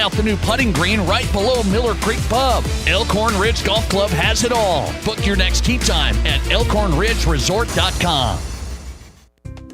out the new putting green right below Miller Creek Pub. Elkhorn Ridge Golf Club has it all. Book your next tee time at elkhornridgeresort.com.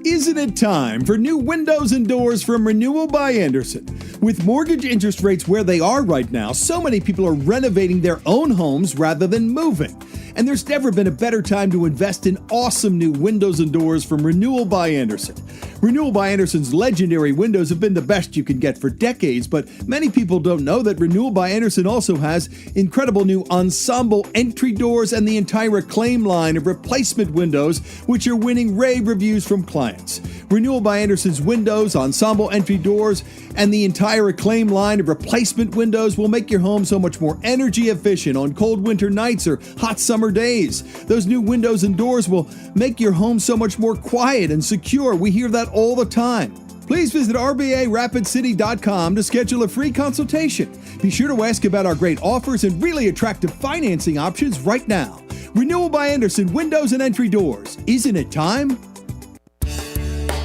Isn't it time for new windows and doors from Renewal by Andersen? With mortgage interest rates where they are right now, so many people are renovating their own homes rather than moving. And there's never been a better time to invest in awesome new windows and doors from Renewal by Andersen. Renewal by Andersen's legendary windows have been the best you can get for decades, but many people don't know that Renewal by Andersen also has incredible new ensemble entry doors and the entire Acclaim line of replacement windows, which are winning rave reviews from clients. Renewal by Andersen's windows, ensemble entry doors, and the entire Acclaim line of replacement windows will make your home so much more energy efficient on cold winter nights or hot summer days. Those new windows and doors will make your home so much more quiet and secure. We hear that all the time. Please visit RBARapidCity.com to schedule a free consultation. Be sure to ask about our great offers and really attractive financing options right now. Renewal by Andersen Windows and Entry Doors. Isn't it time?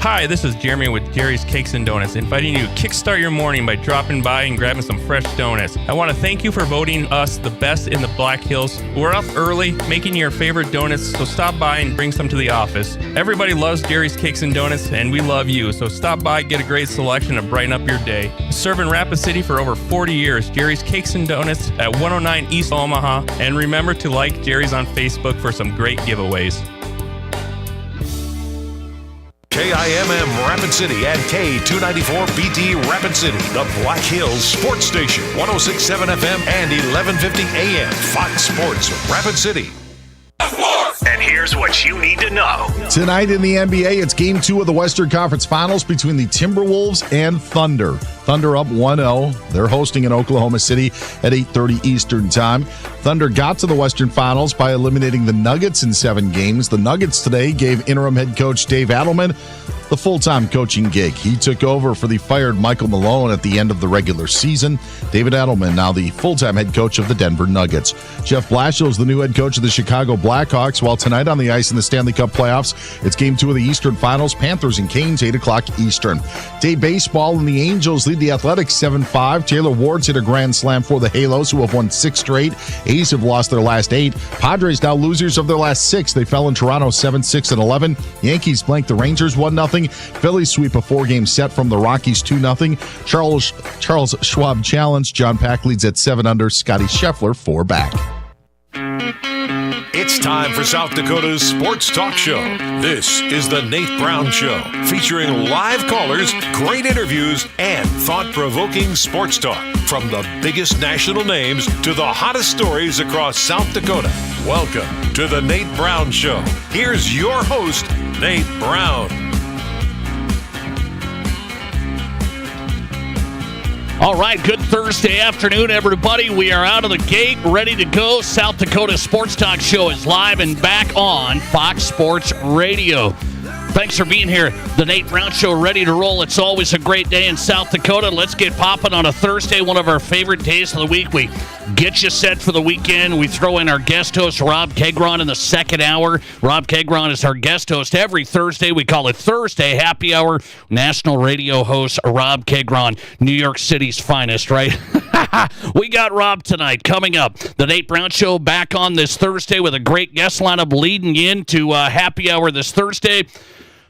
Hi, this is Jeremy with Jerry's Cakes and Donuts, inviting you to kickstart your morning by dropping by and grabbing some fresh donuts. I want to thank you for voting us the best in the Black Hills. We're up early making your favorite donuts, so stop by and bring some to the office. Everybody loves Jerry's Cakes and Donuts, and we love you, so stop by, get a great selection, and brighten up your day. Serving Rapid City for over 40 years, Jerry's Cakes and Donuts at 109 East Omaha, and remember to like Jerry's on Facebook for some great giveaways. KIMM Rapid City and K294BT Rapid City, the Black Hills Sports Station, 106.7 FM and 1150 AM, Fox Sports Rapid City. And here's what you need to know. Tonight in the NBA, it's Game 2 of the Western Conference Finals between the Timberwolves and Thunder. Thunder up 1-0. They're hosting in Oklahoma City at 8:30 Eastern Time. Thunder got to the Western Finals by eliminating the Nuggets in 7 games. The Nuggets today gave interim head coach Dave Adelman the full-time coaching gig. He took over for the fired Michael Malone at the end of the regular season. David Adelman, now the full-time head coach of the Denver Nuggets. Jeff Blashill is the new head coach of the Chicago Blackhawks, while tonight on the ice in the Stanley Cup playoffs, it's Game 2 of the Eastern Finals, Panthers and Canes, 8 o'clock Eastern. Day baseball, and the Angels lead the Athletics 7-5. Taylor Ward's hit a grand slam for the Halos, who have won 6 straight. A's have lost their last 8. Padres now losers of their last 6. They fell in Toronto 7-6 and 11. Yankees blanked the Rangers 1-0. Phillies sweep a 4-game set from the Rockies 2-0. Charles Schwab Challenge. John Pack leads at 7 under. Scotty Scheffler 4 back. It's time for South Dakota's Sports Talk Show. This is the Nate Brown Show, featuring live callers, great interviews, and thought-provoking sports talk. From the biggest national names to the hottest stories across South Dakota. Welcome to the Nate Brown Show. Here's your host, Nate Brown. All right, good Thursday afternoon, everybody. We are out of the gate, ready to go. South Dakota Sports Talk Show is live and back on Fox Sports Radio. Thanks for being here. The Nate Brown Show ready to roll. It's always a great day in South Dakota. Let's get popping on a Thursday, one of our favorite days of the week. We get you set for the weekend. We throw in our guest host, Rob Kegron, in the second hour. Rob Kegron is our guest host every Thursday. We call it Thursday Happy Hour. National radio host Rob Kegron, New York City's finest, right? We got Rob tonight. Coming up, the Nate Brown Show back on this Thursday with a great guest lineup leading into Happy Hour this Thursday.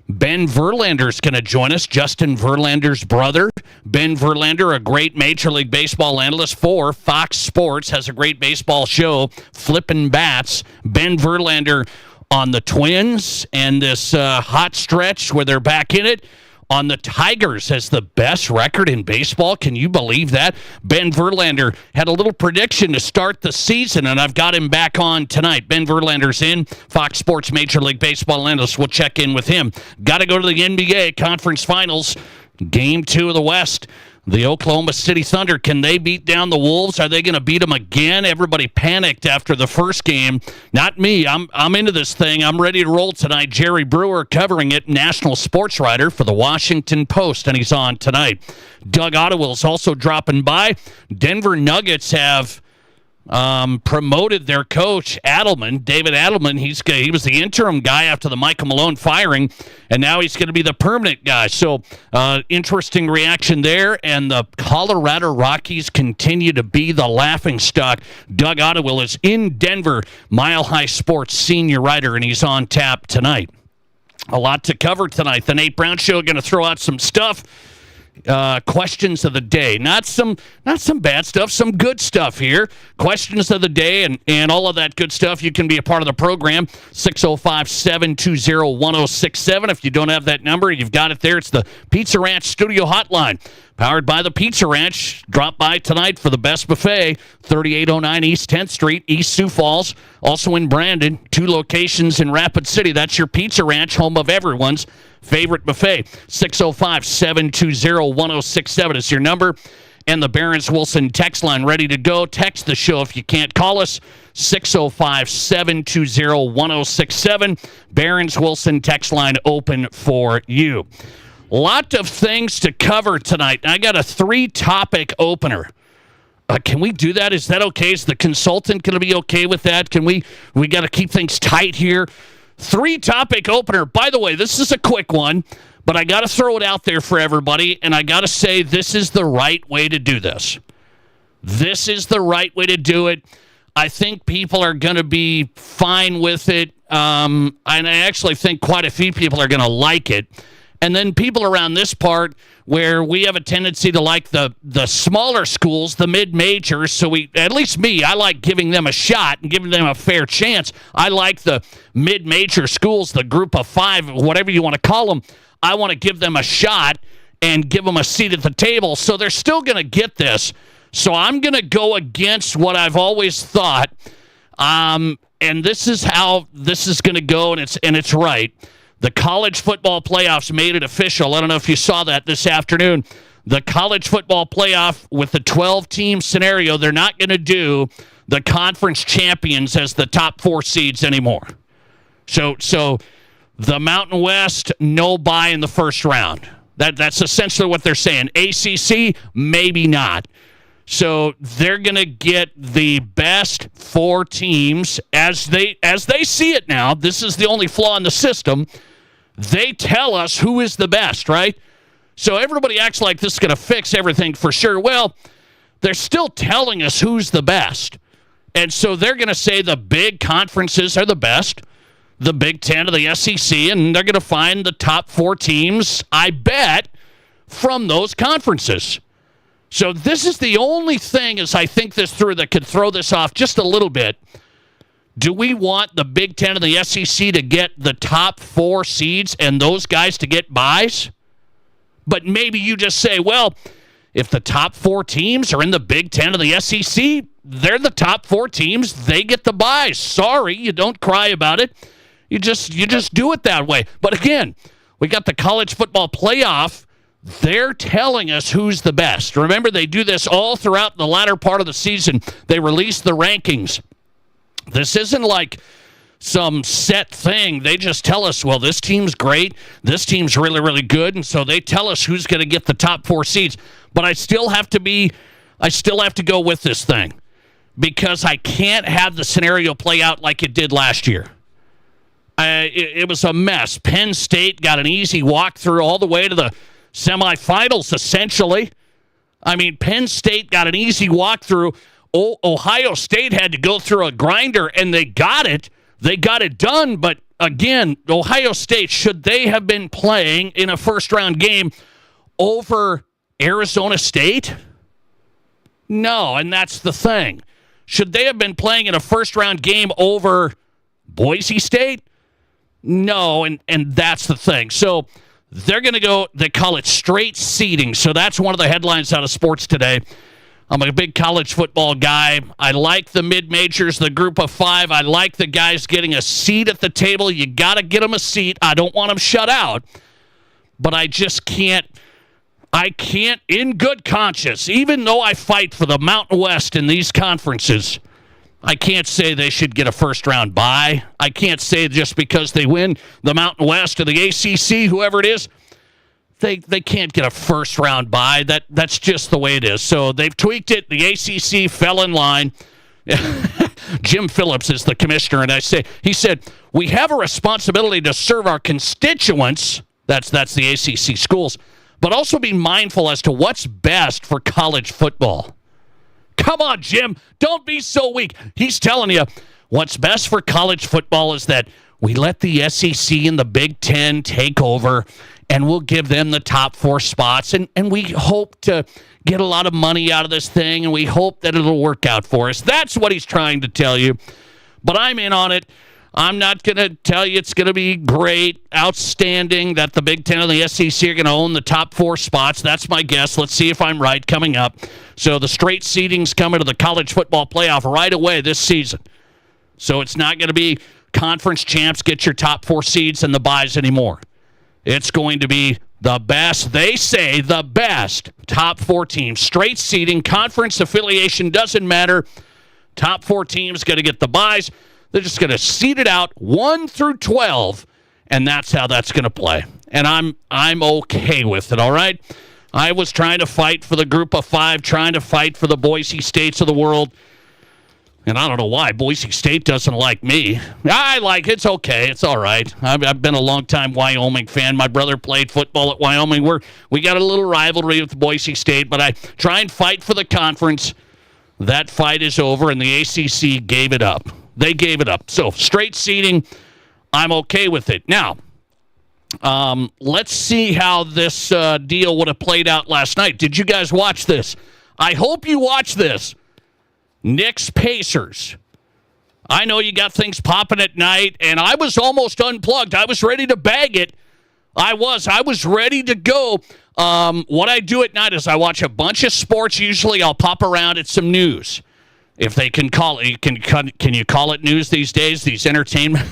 Ben Verlander's going to join us, Justin Verlander's brother. Ben Verlander, a great Major League Baseball analyst for Fox Sports, has a great baseball show, Flippin' Bats. Ben Verlander on the Twins and this hot stretch where they're back in it. On the Tigers has the best record in baseball. Can you believe that? Ben Verlander had a little prediction to start the season, and I've got him back on tonight. Ben Verlander's in, Fox Sports Major League Baseball analyst. We'll check in with him. Got to go to the NBA Conference Finals, Game 2 of the West. The Oklahoma City Thunder, can they beat down the Wolves? Are they going to beat them again? Everybody panicked after the first game. Not me. I'm into this thing. I'm ready to roll tonight. Jerry Brewer covering it, national sports writer for the Washington Post, and he's on tonight. Doug Ottewell's also dropping by. Denver Nuggets have promoted their coach, Adelman, David Adelman. He was the interim guy after the Michael Malone firing, and now he's going to be the permanent guy. So interesting reaction there, and the Colorado Rockies continue to be the laughingstock. Doug Ottewill is in Denver, Mile High Sports senior writer, and he's on tap tonight. A lot to cover tonight. The Nate Brown Show going to throw out some stuff. Questions of the day. Not some bad stuff, some good stuff here. Questions of the day and all of that good stuff. You can be a part of the program. 605-720-1067. If you don't have that number, you've got it there. It's the Pizza Ranch Studio Hotline. Powered by the Pizza Ranch. Drop by tonight for the best buffet. 3809 East 10th Street, East Sioux Falls. Also in Brandon. 2 locations in Rapid City. That's your Pizza Ranch, home of everyone's favorite buffet. 605-720-1067 is your number. And the Barron's Wilson text line ready to go. Text the show if you can't call us. 605-720-1067. Barron's Wilson text line open for you. Lot of things to cover tonight. I got a 3-topic opener. Can we do that? Is that okay? Is the consultant going to be okay with that? Can we got to keep things tight here. 3-topic opener. By the way, this is a quick one, but I got to throw it out there for everybody, and I got to say this is the right way to do this. This is the right way to do it. I think people are going to be fine with it, and I actually think quite a few people are going to like it. And then people around this part where we have a tendency to like the smaller schools, the mid-majors, so at least me, I like giving them a shot and giving them a fair chance. I like the mid-major schools, the group of 5, whatever you want to call them. I want to give them a shot and give them a seat at the table, so they're still going to get this. So I'm going to go against what I've always thought, and this is how this is going to go, and it's right. The college football playoffs made it official. I don't know if you saw that this afternoon. The college football playoff with the 12-team scenario, they're not going to do the conference champions as the top 4 seeds anymore. So the Mountain West, no bye in the first round. That's essentially what they're saying. ACC, maybe not. So they're going to get the best 4 teams as they see it now. This is the only flaw in the system. They tell us who is the best, right? So everybody acts like this is going to fix everything for sure. Well, they're still telling us who's the best. And so they're going to say the big conferences are the best, the Big Ten or the SEC, and they're going to find the top 4 teams, I bet, from those conferences. So this is the only thing, as I think this through, that could throw this off just a little bit. Do we want the Big Ten and the SEC to get the top 4 seeds and those guys to get buys? But maybe you just say, well, if the top 4 teams are in the Big Ten and the SEC, they're the top 4 teams. They get the buys. Sorry, you don't cry about it. You just do it that way. But again, we got the college football playoff. They're telling us who's the best. Remember, they do this all throughout the latter part of the season. They release the rankings. This isn't like some set thing. They just tell us, well, this team's great. This team's really, really good. And so they tell us who's going to get the top 4 seeds. But I still have to go with this thing because I can't have the scenario play out like it did last year. It was a mess. Penn State got an easy walkthrough all the way to the semifinals, essentially. I mean, Penn State got an easy walkthrough. Ohio State had to go through a grinder, and they got it. They got it done, but again, Ohio State, should they have been playing in a first-round game over Arizona State? No, and that's the thing. Should they have been playing in a first-round game over Boise State? No, and that's the thing. So they're going to go, they call it straight seeding. So that's one of the headlines out of sports today. I'm a big college football guy. I like the mid-majors, the group of 5. I like the guys getting a seat at the table. You got to get them a seat. I don't want them shut out. But I just can't, in good conscience, even though I fight for the Mountain West in these conferences, I can't say they should get a first-round bye. I can't say just because they win the Mountain West or the ACC, whoever it is, they can't get a first-round bye. That's just the way it is. So they've tweaked it. The ACC fell in line. Jim Phillips is the commissioner, and he said, we have a responsibility to serve our constituents, that's the ACC schools, but also be mindful as to what's best for college football. Come on, Jim. Don't be so weak. He's telling you what's best for college football is that we let the SEC and the Big Ten take over, and we'll give them the top 4 spots, and we hope to get a lot of money out of this thing, and we hope that it'll work out for us. That's what he's trying to tell you. But I'm in on it. I'm not going to tell you it's going to be great, outstanding, that the Big Ten and the SEC are going to own the top 4 spots. That's my guess. Let's see if I'm right coming up. So the straight seeding's coming to the college football playoff right away this season. So it's not going to be conference champs get your top 4 seeds and the byes anymore. It's going to be the best, they say, the best top 4 teams. Straight seeding, conference affiliation doesn't matter. Top 4 teams going to get the byes. They're just going to seed it out 1 through 12, and that's how that's going to play. And I'm okay with it, all right? I was trying to fight for the group of 5, trying to fight for the Boise States of the world. And I don't know why Boise State doesn't like me. I like it. It's okay. It's all right. I've been a long-time Wyoming fan. My brother played football at Wyoming. We got a little rivalry with Boise State, but I try and fight for the conference. That fight is over, and the ACC gave it up. They gave it up. So straight seeding, I'm okay with it. Now, let's see how this deal would have played out last night. Did you guys watch this? I hope you watched this. Knicks Pacers. I know you got things popping at night, and I was almost unplugged. I was ready to bag it. I was ready to go. What I do at night is I watch a bunch of sports. Usually I'll pop around at some news. If they can call it, can you call it news these days? These entertainment,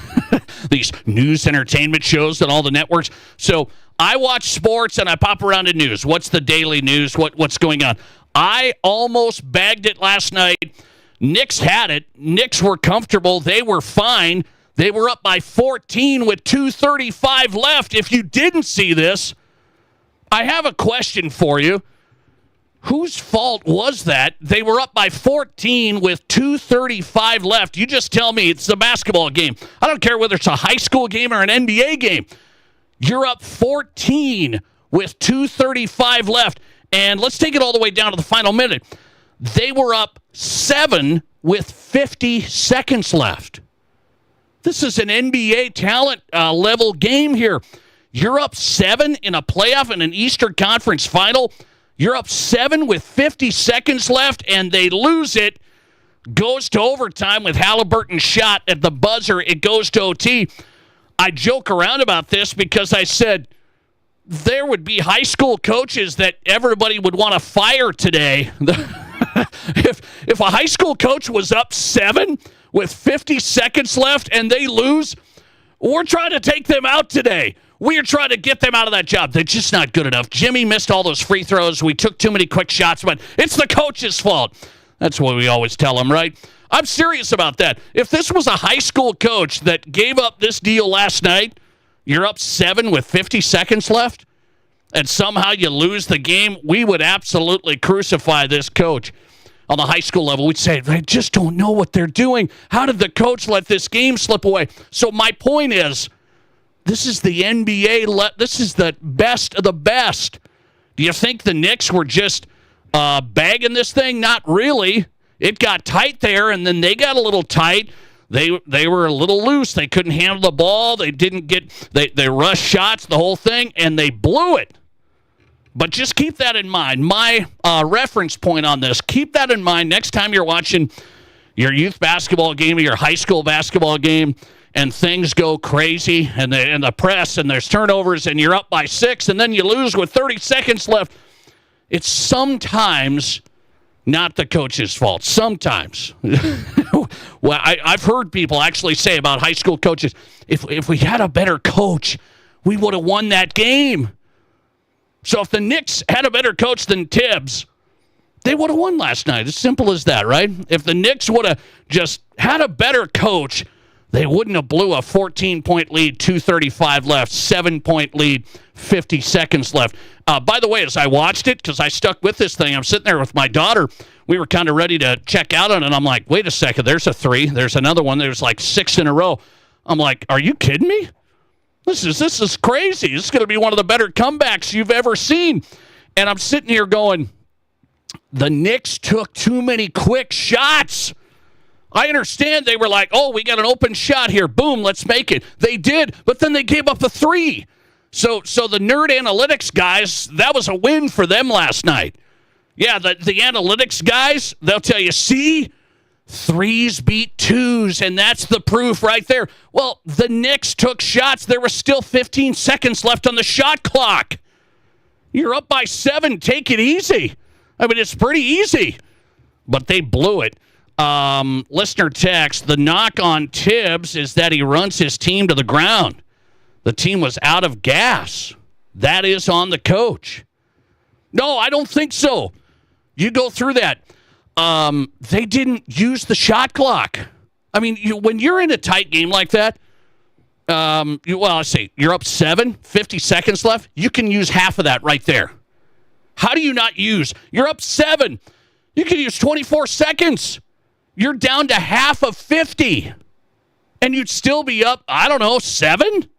these news entertainment shows on all the networks. So I watch sports and I pop around to news. What's the daily news? What's going on? I almost bagged it last night. Knicks had it. Knicks were comfortable. They were fine. They were up by 14 with 2:35 left. If you didn't see this, I have a question for you. Whose fault was that? They were up by 14 with 2:35 left. You just tell me it's a basketball game. I don't care whether it's a high school game or an NBA game. You're up 14 with 2:35 left. And let's take it all the way down to the final minute. They were up 7 with 50 seconds left. This is an NBA talent level game here. You're up 7 in a playoff in an Eastern Conference final. You're up 7 with 50 seconds left, and they lose it. Goes to overtime with Halliburton's shot at the buzzer. It goes to OT. I joke around about this because I said there would be high school coaches that everybody would want to fire today. If a high school coach was up 7 with 50 seconds left and they lose, we're trying to take them out today. We are trying to get them out of that job. They're just not good enough. Jimmy missed all those free throws. We took too many quick shots, but it's the coach's fault. That's what we always tell them, right? I'm serious about that. If this was a high school coach that gave up this deal last night, you're up 7 with 50 seconds left, and somehow you lose the game, we would absolutely crucify this coach. On the high school level, we'd say, they just don't know what they're doing. How did the coach let this game slip away? So my point is, this is the NBA. This is the best of the best. Do you think the Knicks were just bagging this thing? Not really. It got tight there, and then they got a little tight. They were a little loose. They couldn't handle the ball. They didn't get. They rushed shots, the whole thing, and they blew it. But just keep that in mind. My reference point on this, keep that in mind next time you're watching your youth basketball game or your high school basketball game, and things go crazy, and the press, and there's turnovers, and you're up by 6, and then you lose with 30 seconds left. It's sometimes not the coach's fault. Sometimes. Well, I've heard people actually say about high school coaches, if we had a better coach, we would have won that game. So if the Knicks had a better coach than Tibbs, they would have won last night. As simple as that, right? If the Knicks would have just had a better coach, they wouldn't have blew a 14-point lead, 2:35 left, 7-point lead, 50 seconds left. By the way, as I watched it, because I stuck with this thing, I'm sitting there with my daughter. we were kind of ready to check out on it. And I'm like, wait a second, there's a 3. There's another one. There's like 6 in a row. I'm like, are you kidding me? This is crazy. This is going to be one of the better comebacks you've ever seen. And I'm sitting here going, the Knicks took too many quick shots. I understand they were like, oh, we got an open shot here. Boom, let's make it. They did, but then they gave up a 3. So the nerd analytics guys, that was a win for them last night. Yeah, the analytics guys, they'll tell you, see, 3s beat 2s, and that's the proof right there. Well, the Knicks took shots. There was still 15 seconds left on the shot clock. You're up by 7. Take it easy. I mean, it's pretty easy. But they blew it. Listener text, the knock on Tibbs is that he runs his team to the ground. The team was out of gas. That is on the coach. No, I don't think so. You go through that. They didn't use the shot clock. I mean, when you're in a tight game like that, let's see, you're up 7, 50 seconds left. You can use half of that right there. How do you not use? You're up 7. You can use 24 seconds. You're down to half of 50. And you'd still be up, 7?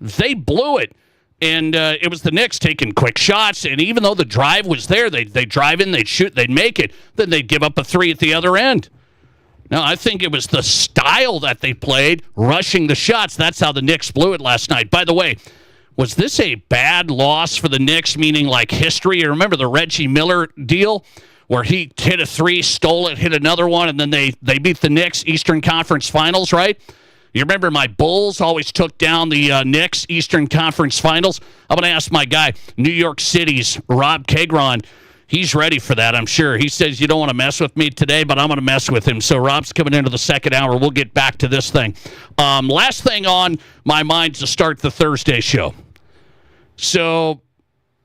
They blew it. And it was the Knicks taking quick shots. And even though the drive was there, they'd drive in, they'd shoot, they'd make it. Then they'd give up a 3 at the other end. No, I think it was the style that they played, rushing the shots. That's how the Knicks blew it last night. By the way, was this a bad loss for the Knicks, meaning like history? You remember the Reggie Miller deal where he hit a 3, stole it, hit another one, and then they beat the Knicks Eastern Conference Finals, right? You remember my Bulls always took down the Knicks Eastern Conference Finals? I'm going to ask my guy, New York City's Rob Kagron. He's ready for that, I'm sure. He says, you don't want to mess with me today, but I'm going to mess with him. So Rob's coming into the second hour. We'll get back to this thing. Last thing on my mind to start the Thursday show. So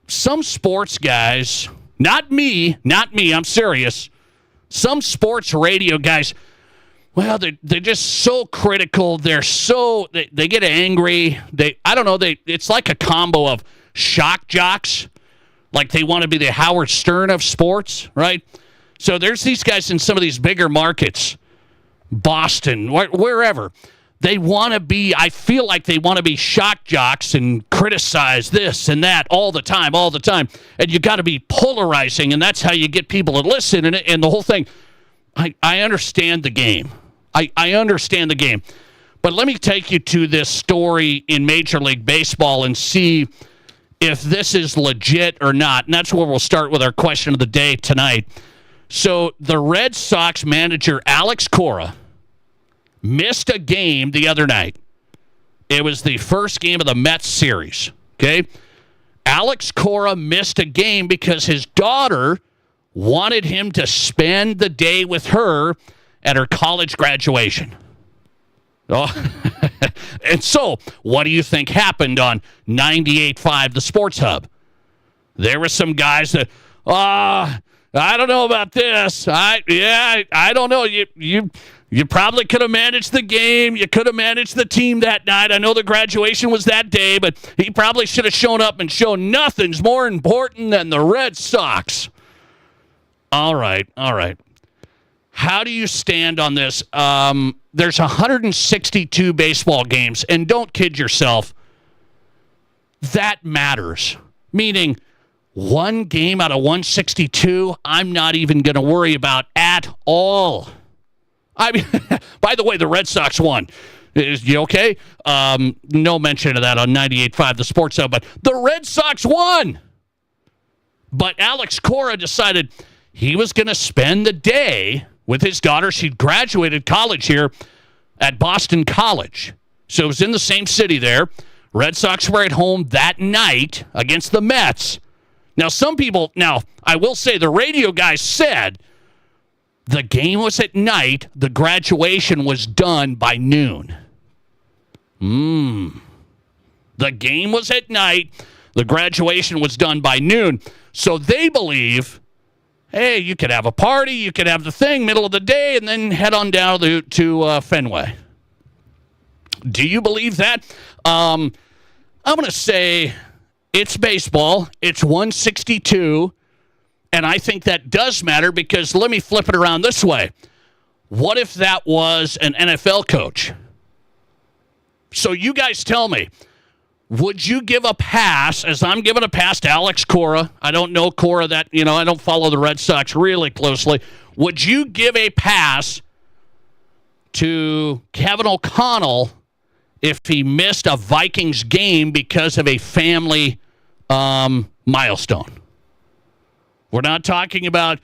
some sports guys, not me, I'm serious. Some sports radio guys, well, they're just so critical. They get angry. It's like a combo of shock jocks. Like they want to be the Howard Stern of sports, right? So there's these guys in some of these bigger markets, Boston, wherever. They want to be, I feel like they want to be shock jocks and criticize this and that all the time. And you got to be polarizing, and that's how you get people to listen. And the whole thing, I understand the game. I understand the game. But let me take you to this story in Major League Baseball and see if this is legit or not. And that's where we'll start with our question of the day tonight. So the Red Sox manager, Alex Cora, missed a game the other night. It was the first game of the Mets series, okay? Alex Cora missed a game because his daughter wanted him to spend the day with her at her college graduation. Oh, and so, what do you think happened on 98.5 The Sports Hub? There were some guys that, I don't know about this. I don't know. You probably could have managed the game. You could have managed the team that night. I know the graduation was that day, but he probably should have shown up and shown nothing's more important than the Red Sox. All right. How do you stand on this? There's 162 baseball games, and don't kid yourself, that matters. Meaning, one game out of 162, I'm not even going to worry about at all. I mean, by the way, the Red Sox won. Is you okay? No mention of that on 98.5 The Sports Hub, but the Red Sox won. But Alex Cora decided he was going to spend the day with his daughter. She'd graduated college here at Boston College. So it was in the same city there. Red Sox were at home that night against the Mets. Now, I will say the radio guys said the game was at night. The graduation was done by noon. The game was at night. The graduation was done by noon. So they believe, hey, you could have a party, you could have the thing middle of the day, and then head on down to Fenway. Do you believe that? I'm going to say it's baseball. It's 162. And I think that does matter because let me flip it around this way. What if that was an NFL coach? So you guys tell me, would you give a pass, as I'm giving a pass to Alex Cora? I don't know Cora I don't follow the Red Sox really closely. Would you give a pass to Kevin O'Connell if he missed a Vikings game because of a family milestone? We're not talking about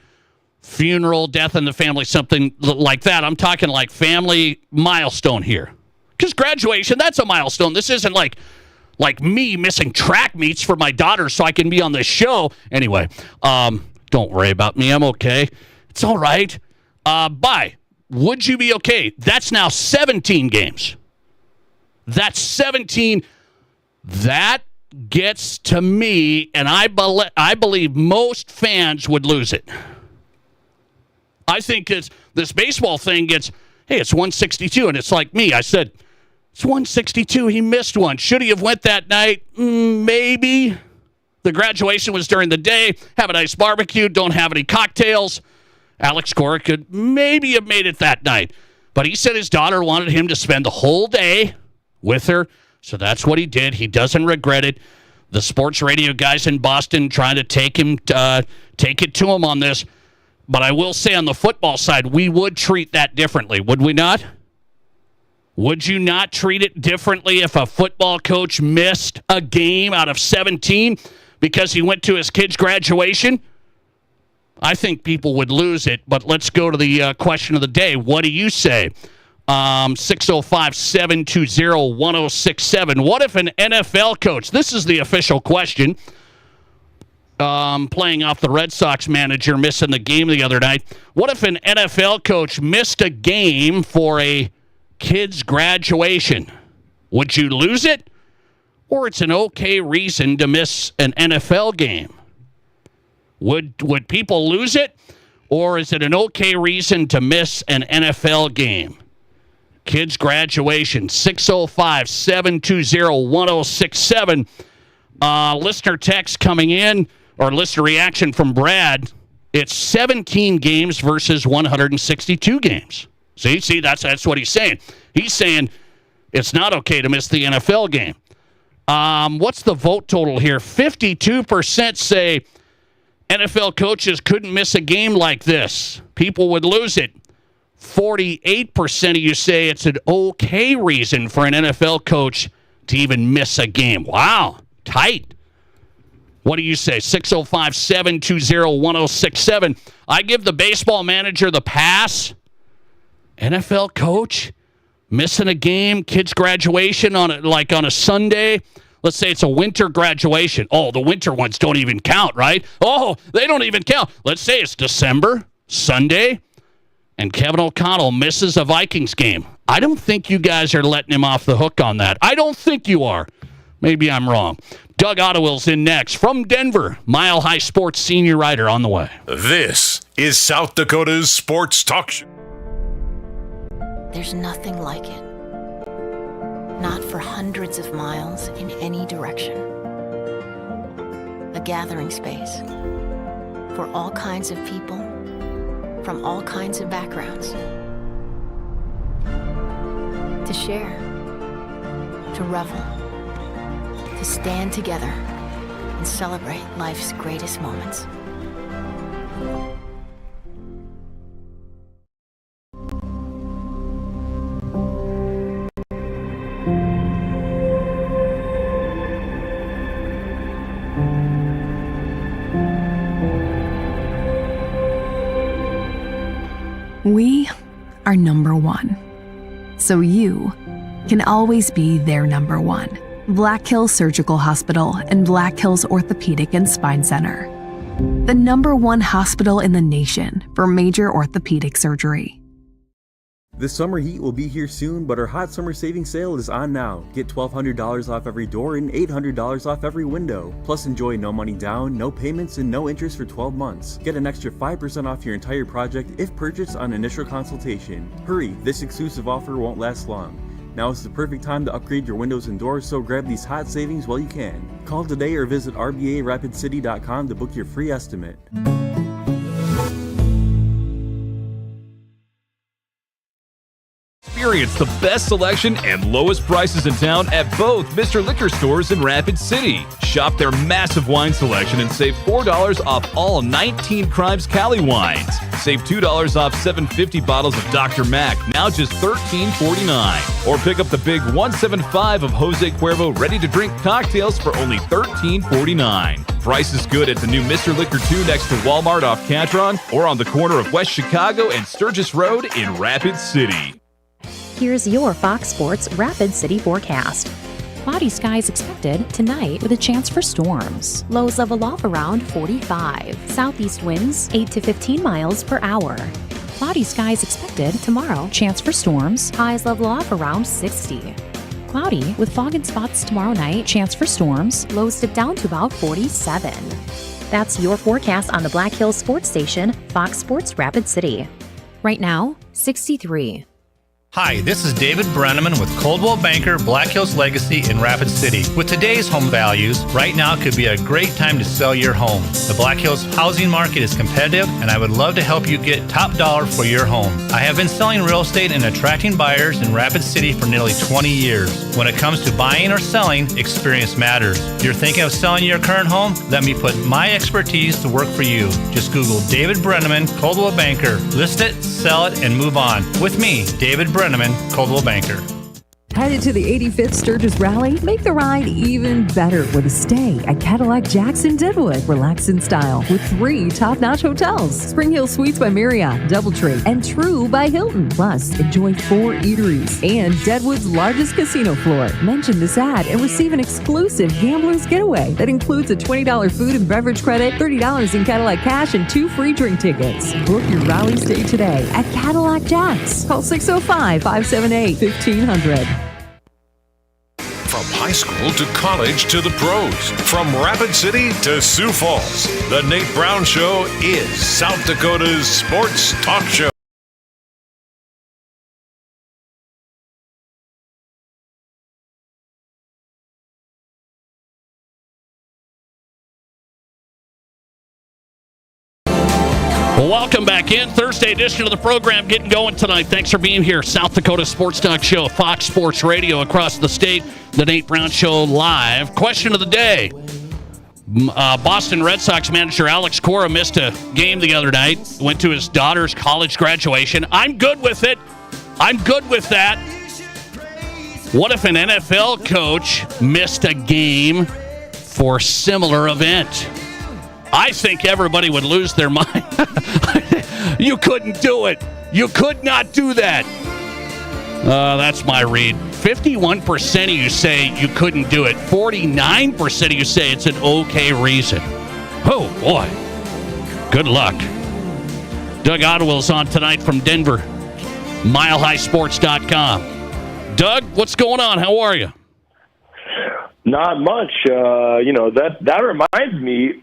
funeral, death in the family, something like that. I'm talking like family milestone here. Because graduation, that's a milestone. This isn't like me missing track meets for my daughter so I can be on this show. Anyway, don't worry about me. I'm okay. It's all right. Bye. Would you be okay? That's now 17 games. That's 17. That gets to me, and I believe most fans would lose it. I think this baseball thing gets, hey, it's 162, and it's like me. I said, it's 162. He missed one. Should he have went that night? Maybe. The graduation was during the day. Have a nice barbecue. Don't have any cocktails. Alex Cora could maybe have made it that night. But he said his daughter wanted him to spend the whole day with her, so that's what he did. He doesn't regret it. The sports radio guys in Boston trying to take it to him on this. But I will say on the football side, we would treat that differently, would we not? Would you not treat it differently if a football coach missed a game out of 17 because he went to his kid's graduation? I think people would lose it, but let's go to the question of the day. What do you say? 605-720-1067. What if an NFL coach, this is the official question, playing off the Red Sox manager missing the game the other night. What if an NFL coach missed a game for a kid's graduation? Would you lose it? Or it's an okay reason to miss an NFL game? Would people lose it? Or is it an okay reason to miss an NFL game? Kids' graduation, 605-720-1067. Listener text coming in, or listener reaction from Brad. It's 17 games versus 162 games. See, that's what he's saying. He's saying it's not okay to miss the NFL game. What's the vote total here? 52% say NFL coaches couldn't miss a game like this. People would lose it. 48% of you say it's an okay reason for an NFL coach to even miss a game. Wow, tight. What do you say? 605-720-1067. I give the baseball manager the pass. NFL coach missing a game, kid's graduation on a Sunday. Let's say it's a winter graduation. Oh, the winter ones don't even count, right? Oh, they don't even count. Let's say it's December, Sunday, and Kevin O'Connell misses a Vikings game. I don't think you guys are letting him off the hook on that. I don't think you are. Maybe I'm wrong. Doug Ottewell's in next from Denver. Mile High Sports senior writer on the way. This is South Dakota's Sports Talk Show. There's nothing like it. Not for hundreds of miles in any direction. A gathering space for all kinds of people from all kinds of backgrounds. To share, to revel, to stand together and celebrate life's greatest moments. We are number one, so you can always be their number one. Black Hills Surgical Hospital and Black Hills Orthopedic and Spine Center. The number one hospital in the nation for major orthopedic surgery. The summer heat will be here soon, but our hot summer savings sale is on now. Get $1,200 off every door and $800 off every window. Plus enjoy no money down, no payments, and no interest for 12 months. Get an extra 5% off your entire project if purchased on initial consultation. Hurry, this exclusive offer won't last long. Now is the perfect time to upgrade your windows and doors, so grab these hot savings while you can. Call today or visit rbarapidcity.com to book your free estimate. Experience the best selection and lowest prices in town at both Mr. Liquor stores in Rapid City. Shop their massive wine selection and save $4 off all 19 Crimes Cali wines. Save $2 off 750 bottles of Dr. Mac, now just $13.49. Or pick up the big 175 of Jose Cuervo ready-to-drink cocktails for only $13.49. Price is good at the new Mr. Liquor 2 next to Walmart off Catron or on the corner of West Chicago and Sturgis Road in Rapid City. Here's your Fox Sports Rapid City forecast. Cloudy skies expected tonight with a chance for storms. Lows level off around 45. Southeast winds 8 to 15 miles per hour. Cloudy skies expected tomorrow. Chance for storms. Highs level off around 60. Cloudy with fog and spots tomorrow night. Chance for storms. Lows dip down to about 47. That's your forecast on the Black Hills Sports Station, Fox Sports Rapid City. Right now, 63. Hi, this is David Brenneman with Coldwell Banker Black Hills Legacy in Rapid City. With today's home values, right now could be a great time to sell your home. The Black Hills housing market is competitive, and I would love to help you get top dollar for your home. I have been selling real estate and attracting buyers in Rapid City for nearly 20 years. When it comes to buying or selling, experience matters. You're thinking of selling your current home? Let me put my expertise to work for you. Just Google David Brenneman, Coldwell Banker. List it, sell it, and move on. With me, David Brenneman, Coldwell Banker. Headed to the 85th Sturgis Rally? Make the ride even better with a stay at Cadillac Jackson Deadwood. Relax in style with 3 top-notch hotels. Spring Hill Suites by Marriott, Doubletree, and True by Hilton. Plus, enjoy 4 eateries and Deadwood's largest casino floor. Mention this ad and receive an exclusive Gambler's Getaway that includes a $20 food and beverage credit, $30 in Cadillac cash, and 2 free drink tickets. Book your rally stay today at Cadillac Jacks. Call 605-578-1500. From high school to college to the pros, from Rapid City to Sioux Falls, the Nate Brown Show is South Dakota's sports talk show. Well, welcome back in. Thursday edition of the program getting going tonight. Thanks for being here. South Dakota Sports Talk Show, Fox Sports Radio across the state. The Nate Brown Show live. Question of the day. Boston Red Sox manager Alex Cora missed a game the other night. Went to his daughter's college graduation. I'm good with it. I'm good with that. What if an NFL coach missed a game for similar event? I think everybody would lose their mind. You couldn't do it. You could not do that. That's my read. 51% of you say you couldn't do it. 49% of you say it's an okay reason. Oh, boy. Good luck. Doug Ottewell's on tonight from Denver. MileHighSports.com. Doug, what's going on? How are you? Not much. That reminds me,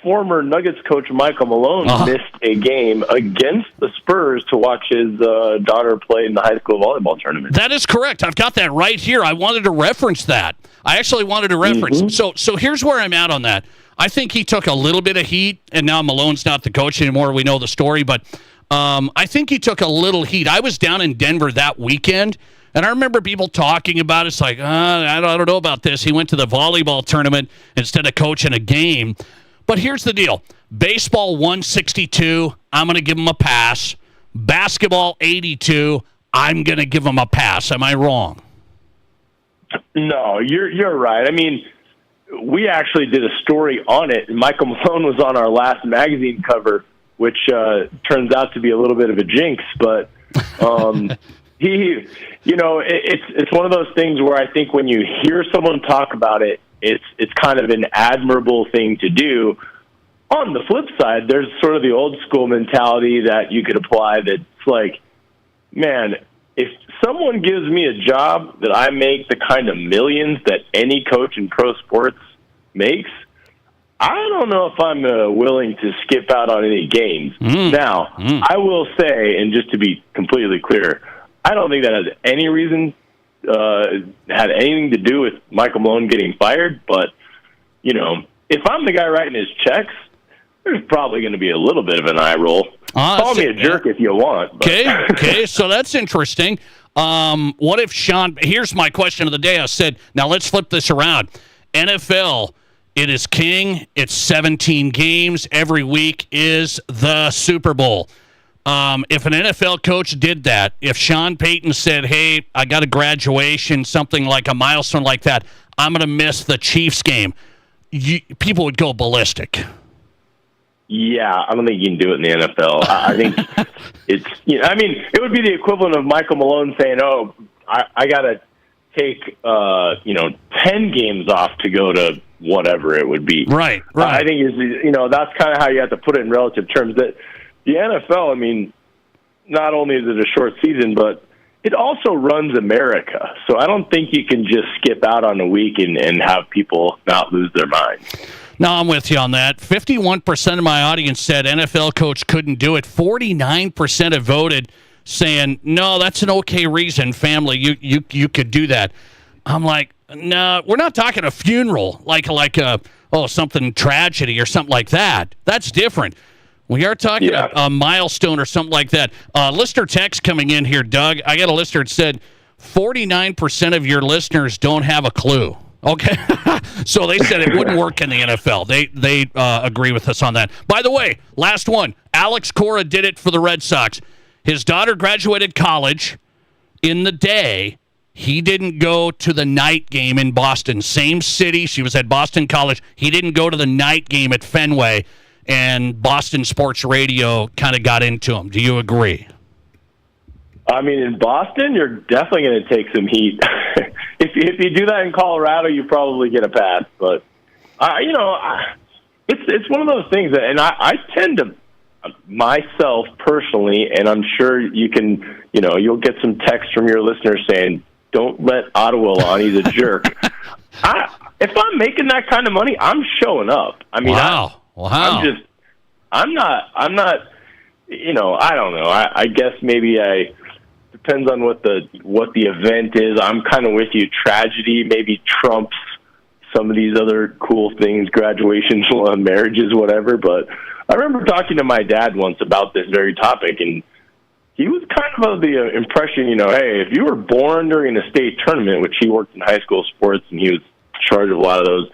former Nuggets coach Michael Malone missed a game against the Spurs to watch his daughter play in the high school volleyball tournament. That is correct. I've got that right here. I wanted to reference that. I actually wanted to reference. Mm-hmm. So here's where I'm at on that. I think he took a little bit of heat, and now Malone's not the coach anymore. We know the story, but I think he took a little heat. I was down in Denver that weekend, and I remember people talking about it. It's like, I don't know about this. He went to the volleyball tournament instead of coaching a game. But here's the deal. Baseball 162, I'm going to give him a pass. Basketball 82, I'm going to give him a pass. Am I wrong? No, you're right. I mean, we actually did a story on it. Michael Malone was on our last magazine cover, which turns out to be a little bit of a jinx. But it's one of those things where I think when you hear someone talk about it, it's kind of an admirable thing to do. On the flip side, there's sort of the old school mentality that you could apply that's like, man, if someone gives me a job that I make the kind of millions that any coach in pro sports makes, I don't know if I'm willing to skip out on any games. I will say, and just to be completely clear, I don't think that has any reason had anything to do with Michael Malone getting fired, but, if I'm the guy writing his checks, there's probably going to be a little bit of an eye roll. Call me a jerk if you want. Okay, so that's interesting. What if here's my question of the day. I said, now let's flip this around. NFL, it is king. It's 17 games. Every week is the Super Bowl. If an NFL coach did that, if Sean Payton said, hey, I got a graduation, something like a milestone like that, I'm going to miss the Chiefs game, people would go ballistic. Yeah, I don't think you can do it in the NFL. I think it's, it would be the equivalent of Michael Malone saying, oh, I got to take, 10 games off to go to whatever it would be. Right. I think, that's kind of how you have to put it in relative terms. That the NFL, not only is it a short season, but it also runs America. So I don't think you can just skip out on a week and have people not lose their minds. No, I'm with you on that. 51% of my audience said NFL coach couldn't do it. 49% have voted saying, no, that's an okay reason, family. You could do that. I'm like, no, we're not talking a funeral, like something tragedy or something like that. That's different. We are talking a milestone or something like that. Listener text coming in here, Doug. I got a listener that said 49% of your listeners don't have a clue. Okay, so they said it wouldn't work in the NFL. They agree with us on that. By the way, last one. Alex Cora did it for the Red Sox. His daughter graduated college in the day. He didn't go to the night game in Boston. Same city. She was at Boston College. He didn't go to the night game at Fenway, and Boston Sports Radio kind of got into him. Do you agree? In Boston, you're definitely going to take some heat. If you do that in Colorado, you probably get a pass. But, it's one of those things that, and I tend to, myself personally, and I'm sure you can, you'll get some text from your listeners saying, don't let Ottawa on, he's a jerk. If I'm making that kind of money, I'm showing up. Wow. I'm not, I don't know. I guess maybe depends on what the event is. I'm kind of with you. Tragedy maybe trumps some of these other cool things, graduations, marriages, whatever. But I remember talking to my dad once about this very topic, and he was kind of the impression, hey, if you were born during a state tournament, which he worked in high school sports, and he was in charge of a lot of those,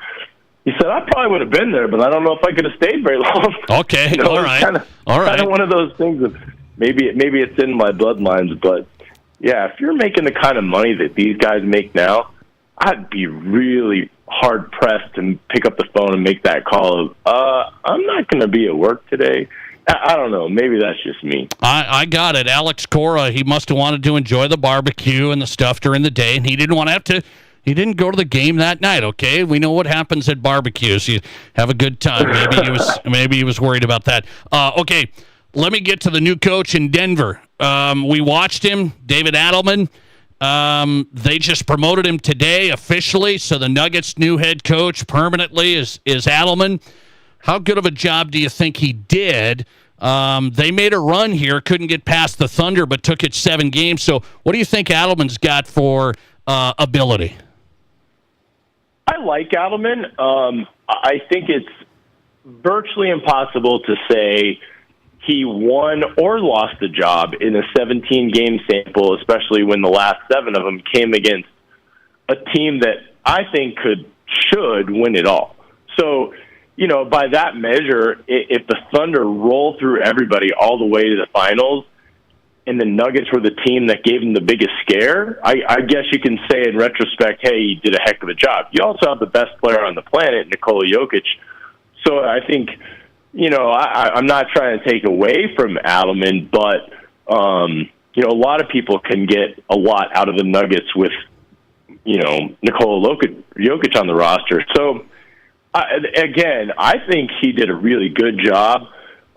he said, I probably would have been there, but I don't know if I could have stayed very long. Okay, all right. Kind of one of those things of maybe it's in my bloodlines, but yeah, if you're making the kind of money that these guys make now, I'd be really hard-pressed to pick up the phone and make that call of, I'm not going to be at work today. I don't know. Maybe that's just me. I got it. Alex Cora, he must have wanted to enjoy the barbecue and the stuff during the day, and he didn't want to have to. He didn't go to the game that night, okay? We know what happens at barbecues. You have a good time. Maybe he was worried about that. Okay, let me get to the new coach in Denver. We watched him, David Adelman. They just promoted him today officially, so the Nuggets' new head coach permanently is Adelman. How good of a job do you think he did? They made a run here, couldn't get past the Thunder, but took it 7 games. So what do you think Adelman's got for ability? I like Adelman. I think it's virtually impossible to say he won or lost the job in a 17-game sample, especially when the last 7 of them came against a team that I think should win it all. So, by that measure, if the Thunder roll through everybody all the way to the finals, and the Nuggets were the team that gave him the biggest scare, I guess you can say in retrospect, hey, he did a heck of a job. You also have the best player on the planet, Nikola Jokic. So I think, I'm not trying to take away from Adelman, but, a lot of people can get a lot out of the Nuggets with, Nikola Jokic on the roster. So, again, I think he did a really good job.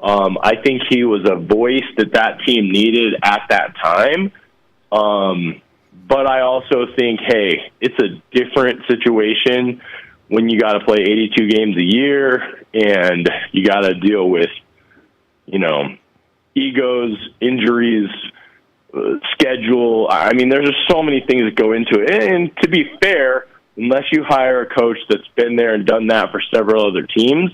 I think he was a voice that team needed at that time. But I also think, hey, it's a different situation when you got to play 82 games a year and you got to deal with, egos, injuries, schedule. I mean, there's just so many things that go into it. And to be fair, unless you hire a coach that's been there and done that for several other teams,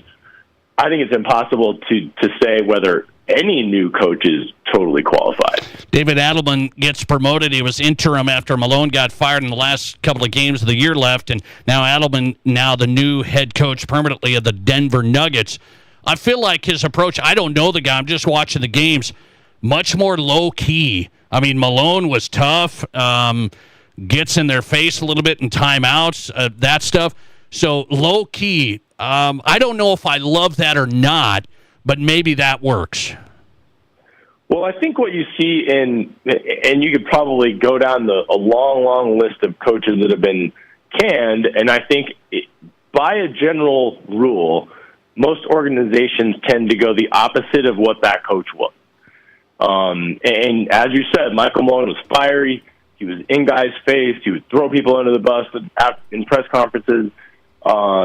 I think it's impossible to say whether any new coach is totally qualified. David Adelman gets promoted. He was interim after Malone got fired in the last couple of games of the year left, and now Adelman, now the new head coach permanently of the Denver Nuggets. I feel like his approach, I don't know the guy, I'm just watching the games, much more low-key. I mean, Malone was tough, gets in their face a little bit in timeouts, that stuff. So low-key, I don't know if I love that or not, but maybe that works. Well, I think what you see and you could probably go down a long list of coaches that have been canned, and I think by a general rule, most organizations tend to go the opposite of what that coach was. And as you said, Michael Malone was fiery. He was in guys' face. He would throw people under the bus in press conferences.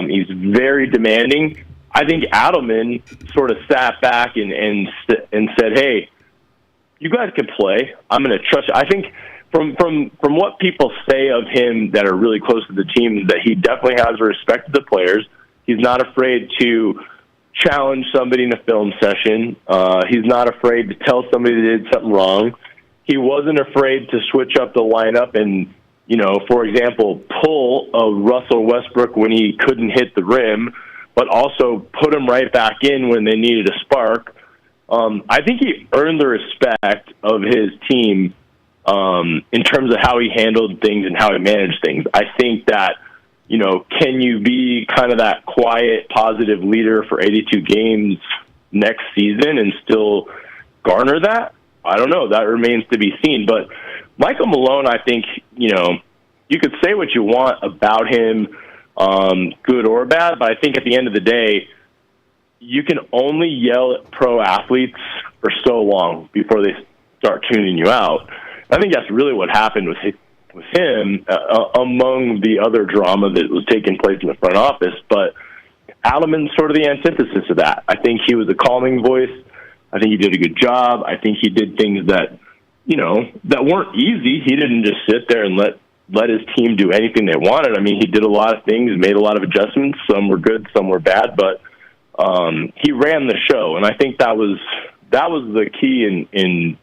He's very demanding. I think Adelman sort of sat back and said, "Hey, you guys can play. I'm going to trust you." I think from what people say of him that are really close to the team, that he definitely has respect to the players. He's not afraid to challenge somebody in a film session. He's not afraid to tell somebody they did something wrong. He wasn't afraid to switch up the lineup and, for example, pull a Russell Westbrook when he couldn't hit the rim, but also put him right back in when they needed a spark. I think he earned the respect of his team in terms of how he handled things and how he managed things. I think that, can you be kind of that quiet, positive leader for 82 games next season and still garner that? I don't know. That remains to be seen. But Michael Malone, I think, you could say what you want about him, good or bad, but I think at the end of the day, you can only yell at pro athletes for so long before they start tuning you out. I think that's really what happened with him among the other drama that was taking place in the front office. But Adelman's sort of the antithesis of that. I think he was a calming voice. I think he did a good job. I think he did things that, that weren't easy. He didn't just sit there and let his team do anything they wanted. I mean, he did a lot of things, made a lot of adjustments. Some were good, some were bad, but he ran the show, and I think that was the key in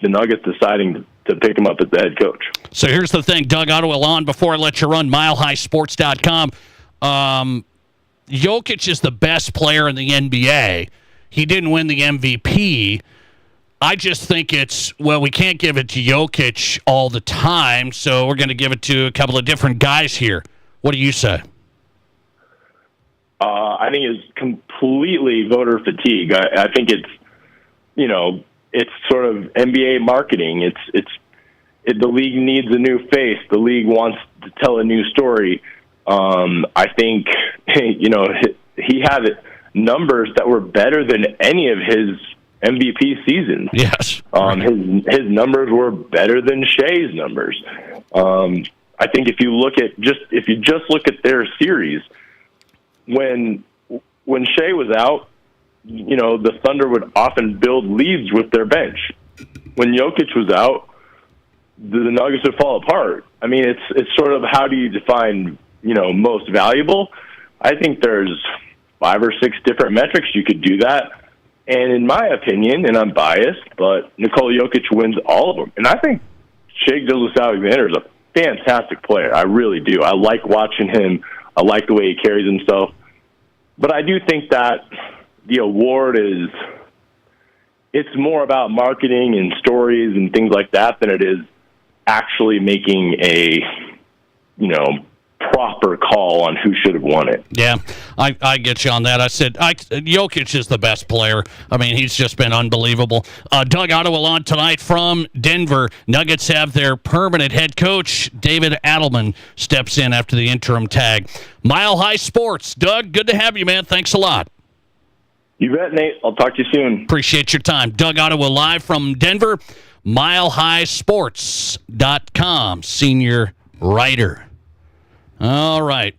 the Nuggets deciding to pick him up as the head coach. So here's the thing, Doug Ottawell on before I let you run, milehighsports.com. Jokic is the best player in the NBA. He didn't win the MVP. I just think we can't give it to Jokic all the time, so we're going to give it to a couple of different guys here. What do you say? I think it's completely voter fatigue. I think it's sort of NBA marketing. The league needs a new face. The league wants to tell a new story. I think, he had numbers that were better than any of his MVP seasons. Yes. His numbers were better than Shea's numbers. I think if you just look at their series, when Shea was out, the Thunder would often build leads with their bench. When Jokic was out, the Nuggets would fall apart. I mean, it's sort of, how do you define, most valuable? I think there's 5 or 6 different metrics you could do that. And in my opinion, and I'm biased, but Nikola Jokic wins all of them. And I think Shai Gilgeous-Alexander is a fantastic player. I really do. I like watching him. I like the way he carries himself. But I do think that the award it's more about marketing and stories and things like that than it is actually making a, proper call on who should have won it. Yeah, I get you on that. I said Jokic is the best player. I mean, he's just been unbelievable. Doug Ottawell on tonight from Denver. Nuggets have their permanent head coach. David Adelman steps in after the interim tag. Mile High Sports. Doug, good to have you, man. Thanks a lot. You bet, Nate. I'll talk to you soon. Appreciate your time. Doug Ottawell live from Denver. milehighsports.com, senior writer. All right.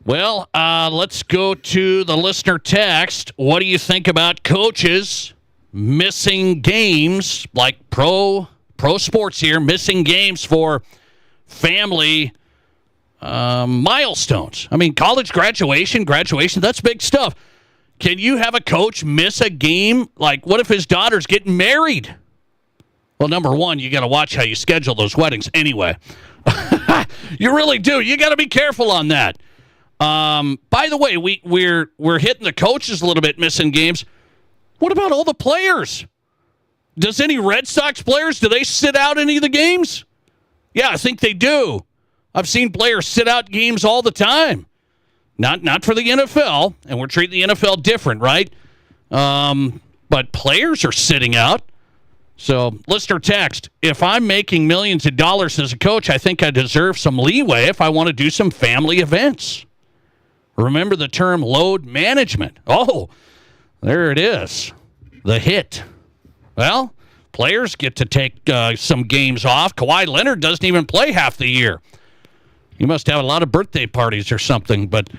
Well, let's go to the listener text. What do you think about coaches missing games like pro pro sports here, missing games for family milestones. I mean, college graduation, that's big stuff. Can you have a coach miss a game? Like, what if his daughter's getting married? Well, number one, you got to watch how you schedule those weddings anyway. You really do. You got to be careful on that. By the way, we're hitting the coaches a little bit, missing games. What about all the players? Does any Red Sox players, do they sit out any of the games? Yeah, I think they do. I've seen players sit out games all the time. Not for the NFL, and we're treating the NFL different, right? But players are sitting out. So, listener text, if I'm making millions of dollars as a coach, I think I deserve some leeway if I want to do some family events. Remember the term load management. Oh, there it is. The hit. Well, players get to take some games off. Kawhi Leonard doesn't even play half the year. He must have a lot of birthday parties or something. But,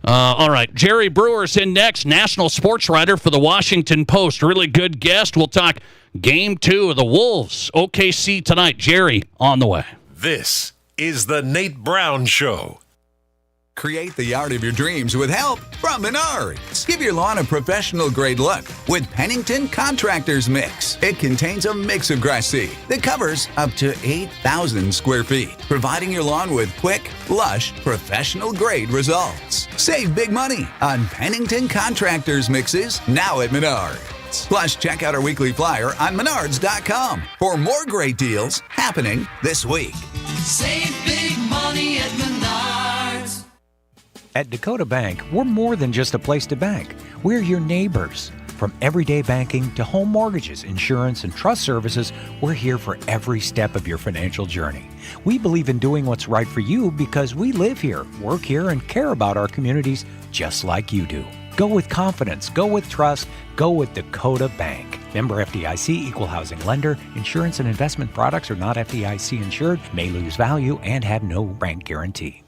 all right, Jerry Brewer's in next, national sports writer for the Washington Post. Really good guest. We'll talk Game 2 of the Wolves. OKC tonight. Jerry on the way. This is the Nate Brown Show. Create the yard of your dreams with help from Menards. Give your lawn a professional-grade look with Pennington Contractors Mix. It contains a mix of grass seed that covers up to 8,000 square feet, providing your lawn with quick, lush, professional-grade results. Save big money on Pennington Contractors Mixes now at Menards. Plus, check out our weekly flyer on Menards.com for more great deals happening this week. Save big money at Menards. At Dakota Bank, we're more than just a place to bank. We're your neighbors. From everyday banking to home mortgages, insurance, and trust services, we're here for every step of your financial journey. We believe in doing what's right for you because we live here, work here, and care about our communities just like you do. Go with confidence, go with trust, go with Dakota Bank. Member FDIC, equal housing lender. Insurance and investment products are not FDIC insured, may lose value, and have no bank guarantee.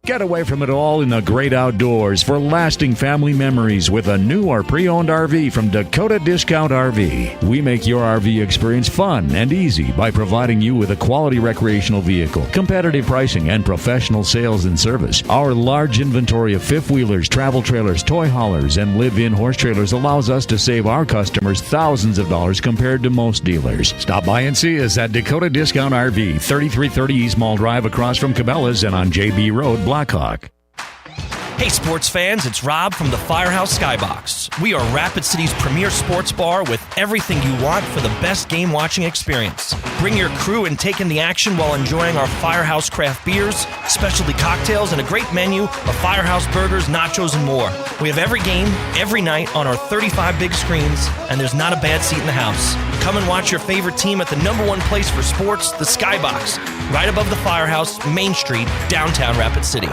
Get away from it all in the great outdoors for lasting family memories with a new or pre-owned RV from Dakota Discount RV. We make your RV experience fun and easy by providing you with a quality recreational vehicle, competitive pricing, and professional sales and service. Our large inventory of fifth-wheelers, travel trailers, toy haulers, and live-in horse trailers allows us to save our customers thousands of dollars compared to most dealers. Stop by and see us at Dakota Discount RV, 3330 East Mall Drive across from Cabela's and on JB Road, Blackhawk. Hey sports fans, it's Rob from the Firehouse Skybox. We are Rapid City's premier sports bar with everything you want for the best game watching experience. Bring your crew and take in the action while enjoying our Firehouse craft beers, specialty cocktails, and a great menu of Firehouse burgers, nachos, and more. We have every game, every night on our 35 big screens, and there's not a bad seat in the house. Come and watch your favorite team at the number one place for sports, the Skybox, right above the Firehouse, Main Street, downtown Rapid City.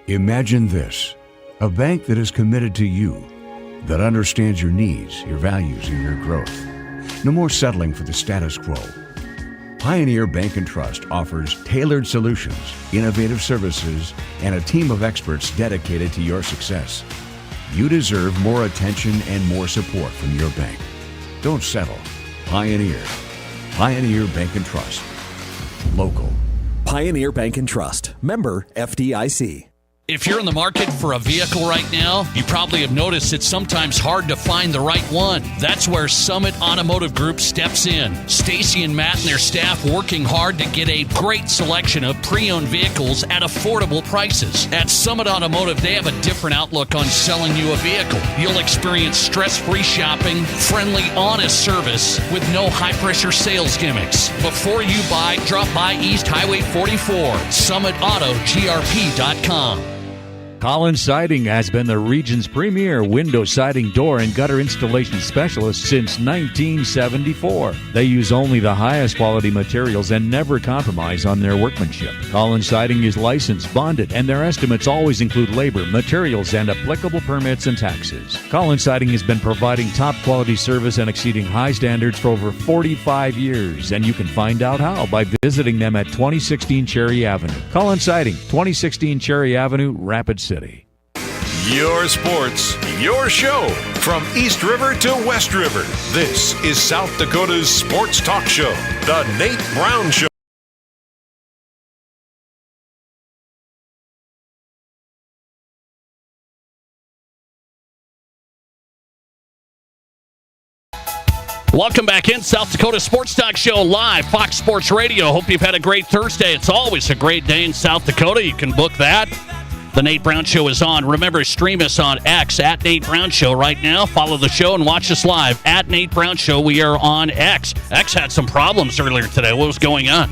Imagine this, a bank that is committed to you, that understands your needs, your values, and your growth. No more settling for the status quo. Pioneer Bank and Trust offers tailored solutions, innovative services, and a team of experts dedicated to your success. You deserve more attention and more support from your bank. Don't settle. Pioneer. Pioneer Bank and Trust. Local. Pioneer Bank and Trust. Member FDIC. If you're in the market for a vehicle right now, you probably have noticed it's sometimes hard to find the right one. That's where Summit Automotive Group steps in. Stacy and Matt and their staff working hard to get a great selection of pre-owned vehicles at affordable prices. At Summit Automotive, they have a different outlook on selling you a vehicle. You'll experience stress-free shopping, friendly, honest service with no high-pressure sales gimmicks. Before you buy, drop by East Highway 44, SummitAutoGRP.com. Collins Siding has been the region's premier window siding, door, and gutter installation specialist since 1974. They use only the highest quality materials and never compromise on their workmanship. Collins Siding is licensed, bonded, and their estimates always include labor, materials, and applicable permits and taxes. Collins Siding has been providing top quality service and exceeding high standards for over 45 years, and you can find out how by visiting them at 2016 Cherry Avenue. Collins Siding, 2016 Cherry Avenue, Rapid City. Your sports, your show. From East River to West River, this is South Dakota's sports talk show, The Nate Brown Show. Welcome back in South Dakota Sports Talk Show live, Fox Sports Radio. Hope you've had a great Thursday. It's always a great day in South Dakota. You can book that. The Nate Brown Show is on. Remember, stream us on X at Nate Brown Show right now. Follow the show and watch us live at Nate Brown Show. We are on X. X had some problems earlier today. What was going on?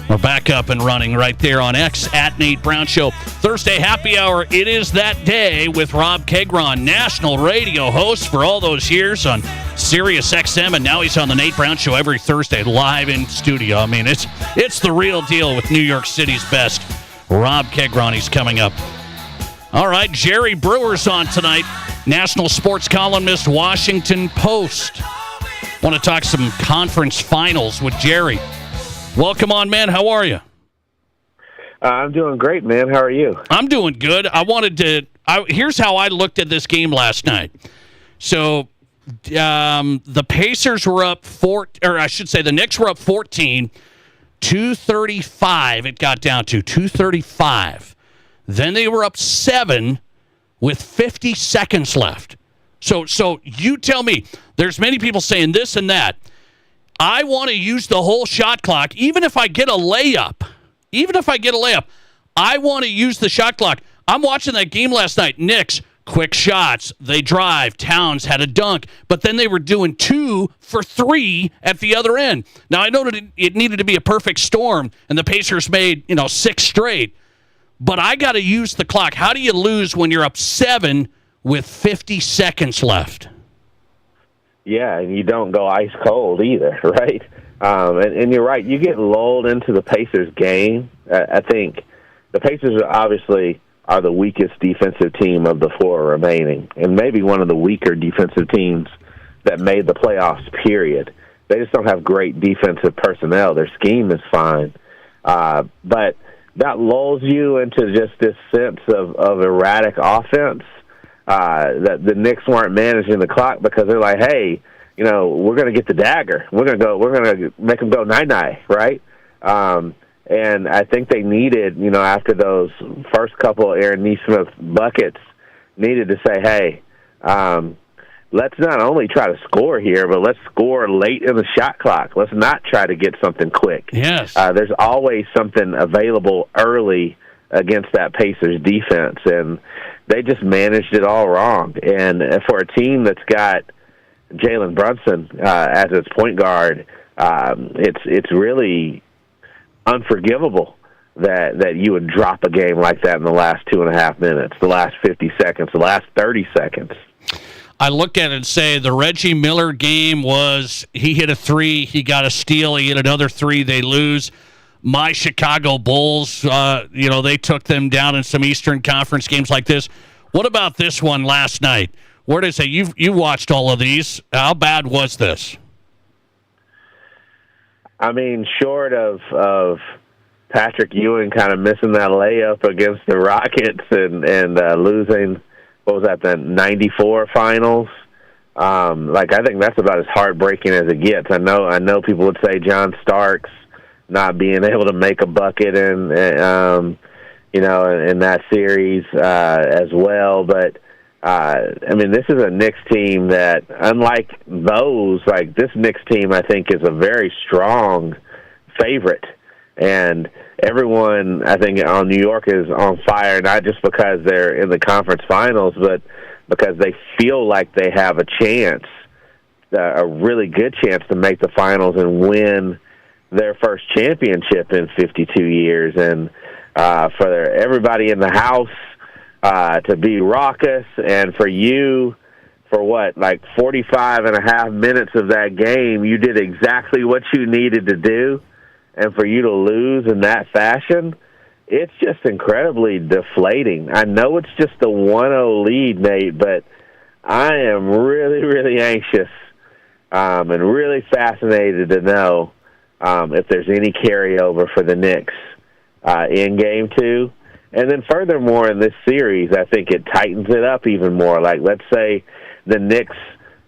We're back up and running right there on X at Nate Brown Show. Thursday happy hour. It is that day with Rob Kegron, national radio host for all those years on Sirius XM, and now he's on the Nate Brown Show every Thursday live in studio. I mean, it's the real deal with New York City's best. Rob Kegron, he's coming up. All right, Jerry Brewer's on tonight, national sports columnist, Washington Post. Want to talk some conference finals with Jerry. Welcome on, man. How are you? I'm doing great, man. How are you? I'm doing good. Here's how I looked at this game last night. So the Pacers were up the Knicks were up 14, 235 it got down to, 235. Then they were up 7 with 50 seconds left. So you tell me, there's many people saying this and that. I want to use the whole shot clock, even if I get a layup. I want to use the shot clock. I'm watching that game last night. Knicks, quick shots. They drive. Towns had a dunk. But then they were doing 2 for 3 at the other end. Now, I know that it needed to be a perfect storm, and the Pacers made 6 straight. But I got to use the clock. How do you lose when you're up 7 with 50 seconds left? Yeah, and you don't go ice cold either, right? And you're right. You get lulled into the Pacers game. I think the Pacers obviously are the weakest defensive team of the 4 remaining, and maybe one of the weaker defensive teams that made the playoffs, period. They just don't have great defensive personnel. Their scheme is fine. But that lulls you into just this sense of erratic offense. That the Knicks weren't managing the clock because they're like, hey, we're going to get the dagger. We're going to make them go night-night, right? And I think they needed, after those first couple Aaron Nesmith buckets, needed to say, hey, let's not only try to score here, but let's score late in the shot clock. Let's not try to get something quick. Yes. There's always something available early against that Pacers defense, and they just managed it all wrong. And for a team that's got Jalen Brunson as its point guard, it's really unforgivable that you would drop a game like that in the last 2.5 minutes, the last 50 seconds, the last 30 seconds. I look at it and say the Reggie Miller game was he hit a 3, he got a steal, he hit another 3, they lose. My Chicago Bulls, they took them down in some Eastern Conference games like this. What about this one last night? Where did it say you watched all of these? How bad was this? I mean, short of Patrick Ewing kind of missing that layup against the Rockets and losing, what was that, the 94 finals? I think that's about as heartbreaking as it gets. I know people would say John Starks not being able to make a bucket in that series as well. But, this is a Knicks team that, unlike those, this Knicks team, I think, is a very strong favorite. And everyone, I think, on New York is on fire, not just because they're in the conference finals, but because they feel like they have a chance, a really good chance to make the finals and win their first championship in 52 years. And for everybody in the house to be raucous, and for you, for 45 and a half minutes of that game, you did exactly what you needed to do, and for you to lose in that fashion, it's just incredibly deflating. I know it's just a 1-0 lead, Nate, but I am really, really anxious and really fascinated to know if there's any carryover for the Knicks in Game 2. And then furthermore in this series, I think it tightens it up even more. Like, let's say the Knicks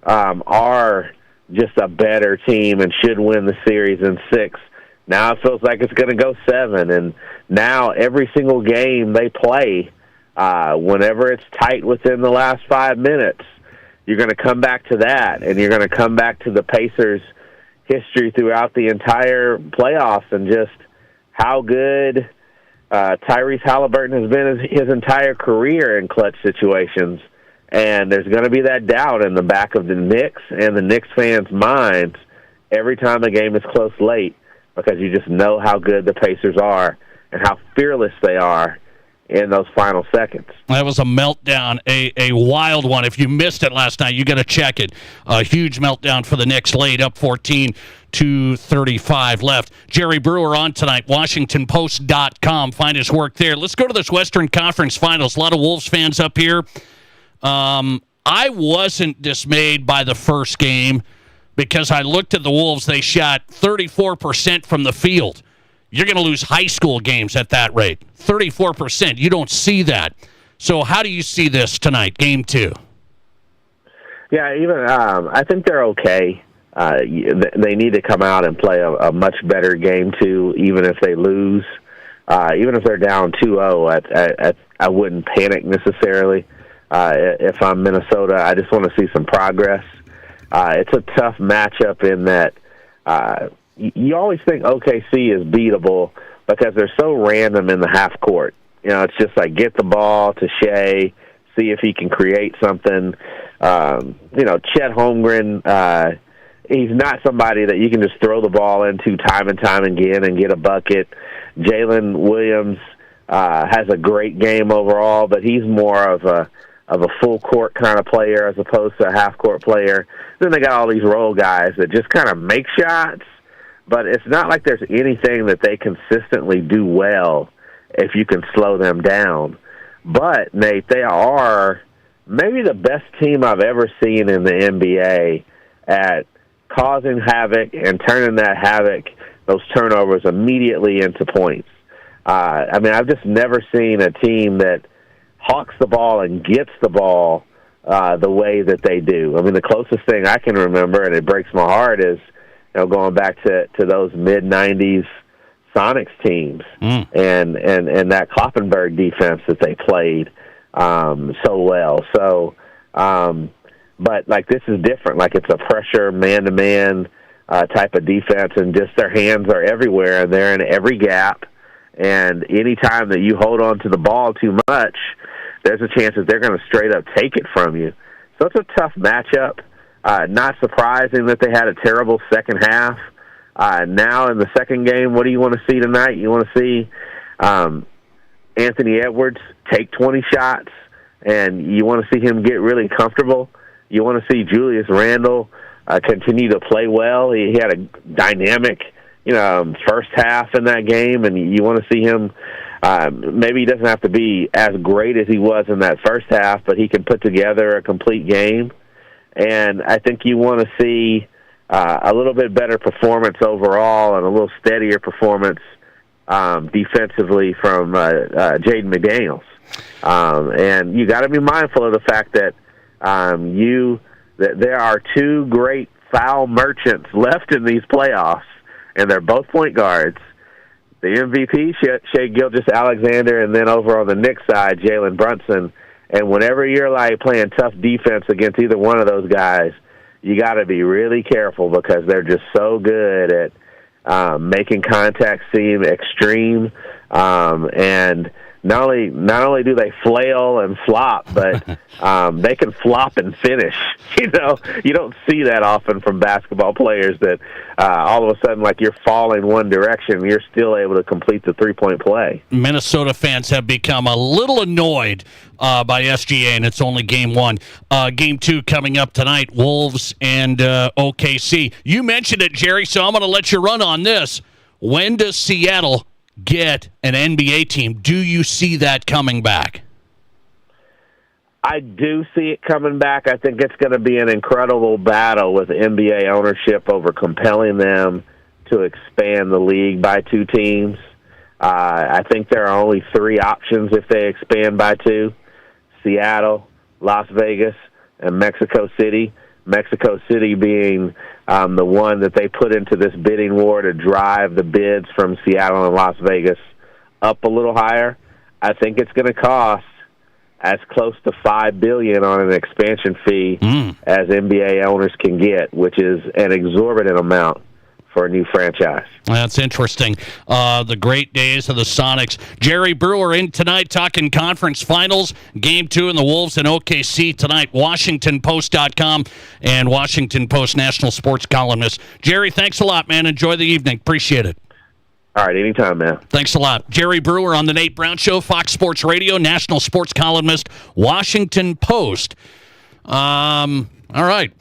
are just a better team and should win the series in 6. Now it feels like it's going to go 7. And now every single game they play, whenever it's tight within the last 5 minutes, you're going to come back to that, and you're going to come back to the Pacers' history throughout the entire playoffs and just how good Tyrese Halliburton has been his entire career in clutch situations. And there's going to be that doubt in the back of the Knicks and the Knicks fans' minds every time a game is close late, because you just know how good the Pacers are and how fearless they are in those final seconds. That was a meltdown, a wild one. If you missed it last night, you got to check it. A huge meltdown for the Knicks, late up 14, 2:35 left. Jerry Brewer on tonight, WashingtonPost.com. Find his work there. Let's go to this Western Conference Finals. A lot of Wolves fans up here. I wasn't dismayed by the first game because I looked at the Wolves. They shot 34% from the field. You're going to lose high school games at that rate. 34%. You don't see that. So how do you see this tonight, game 2? Yeah, even I think they're okay. They need to come out and play a much better game 2, even if they lose. Even if they're down 2-0, I wouldn't panic necessarily. If I'm Minnesota, I just want to see some progress. It's a tough matchup in that you always think OKC is beatable because they're so random in the half court. You know, it's just like get the ball to Shea, see if he can create something. Chet Holmgren, he's not somebody that you can just throw the ball into time and time again and get a bucket. Jalen Williams has a great game overall, but he's more of a full court kind of player as opposed to a half court player. Then they got all these role guys that just kind of make shots, but it's not like there's anything that they consistently do well if you can slow them down. But, Nate, they are maybe the best team I've ever seen in the NBA at causing havoc and turning that havoc, those turnovers, immediately into points. I've just never seen a team that hawks the ball and gets the ball the way that they do. I mean, the closest thing I can remember, and it breaks my heart, is going back to those mid-'90s Sonics teams and that Kloppenberg defense that they played so well. So, but, like, this is different. Like, it's a pressure, man-to-man type of defense, and just their hands are everywhere, and they're in every gap. And any time that you hold on to the ball too much, there's a chance that they're going to straight up take it from you. So it's a tough matchup. Not surprising that they had a terrible second half. Now in the second game, what do you want to see tonight? You want to see Anthony Edwards take 20 shots, and you want to see him get really comfortable. You want to see Julius Randle continue to play well. He had a dynamic first half in that game, and you want to see him. Maybe he doesn't have to be as great as he was in that first half, but he can put together a complete game. And I think you want to see a little bit better performance overall and a little steadier performance defensively from Jaden McDaniels. And you got to be mindful of the fact that that there are two great foul merchants left in these playoffs, and they're both point guards. The MVP, Shai Gilgeous-Alexander, and then over on the Knicks side, Jalen Brunson. And whenever you're like playing tough defense against either one of those guys, you got to be really careful because they're just so good at making contact seem extreme. And not only do they flail and flop, but they can flop and finish. You don't see that often from basketball players that all of a sudden, like, you're falling one direction, you're still able to complete the three-point play. Minnesota fans have become a little annoyed by SGA, and it's only game 1. Game 2 coming up tonight, Wolves and OKC. You mentioned it, Jerry, so I'm going to let you run on this. When does Seattle get an NBA team? Do you see that coming back? I do see it coming back. I think it's going to be an incredible battle with NBA ownership over compelling them to expand the league by 2 teams. I think there are only 3 options if they expand by 2: Seattle, Las Vegas, and Mexico City. Mexico City being the one that they put into this bidding war to drive the bids from Seattle and Las Vegas up a little higher. I think it's going to cost as close to $5 billion on an expansion fee as NBA owners can get, which is an exorbitant amount for a new franchise. That's interesting. The great days of the Sonics. Jerry Brewer in tonight talking conference finals. Game 2 in the Wolves and OKC tonight. WashingtonPost.com and Washington Post national sports columnist. Jerry, thanks a lot, man. Enjoy the evening. Appreciate it. All right, anytime, man. Thanks a lot. Jerry Brewer on the Nate Brown Show, Fox Sports Radio, national sports columnist, Washington Post. All right.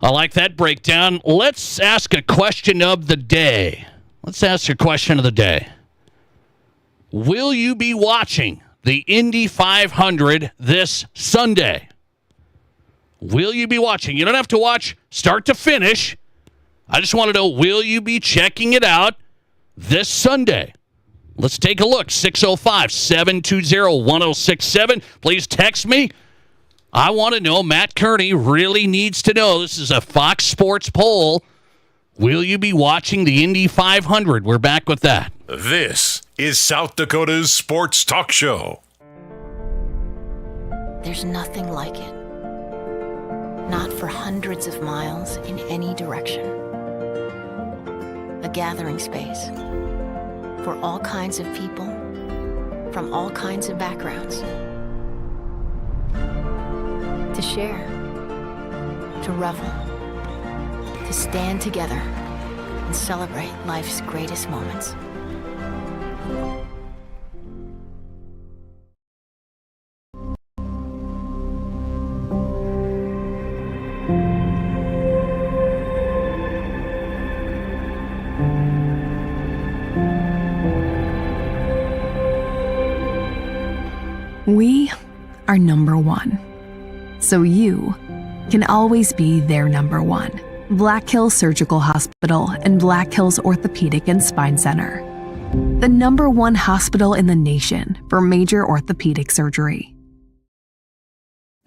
I like that breakdown. Let's ask a question of the day. Will you be watching the Indy 500 this Sunday? Will you be watching? You don't have to watch start to finish. I just want to know, will you be checking it out this Sunday? Let's take a look. 605-720-1067. Please text me. I want to know. Matt Kearney really needs to know. This is a Fox Sports poll. Will you be watching the Indy 500? We're back with that. This is South Dakota's Sports Talk Show. There's nothing like it. Not for hundreds of miles in any direction. A gathering space for all kinds of people from all kinds of backgrounds. To share, to revel, to stand together and celebrate life's greatest moments. We are number one. So you can always be their number one. Black Hills Surgical Hospital and Black Hills Orthopedic and Spine Center. The number one hospital in the nation for major orthopedic surgery.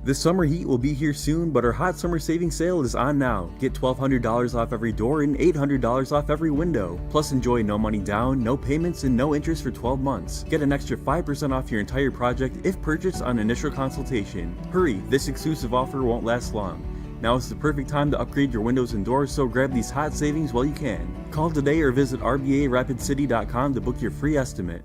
The summer heat will be here soon, but our hot summer savings sale is on now. Get $1,200 off every door and $800 off every window. Plus enjoy no money down, no payments, and no interest for 12 months. Get an extra 5% off your entire project if purchased on initial consultation. Hurry, this exclusive offer won't last long. Now is the perfect time to upgrade your windows and doors, so grab these hot savings while you can. Call today or visit RBARapidCity.com to book your free estimate.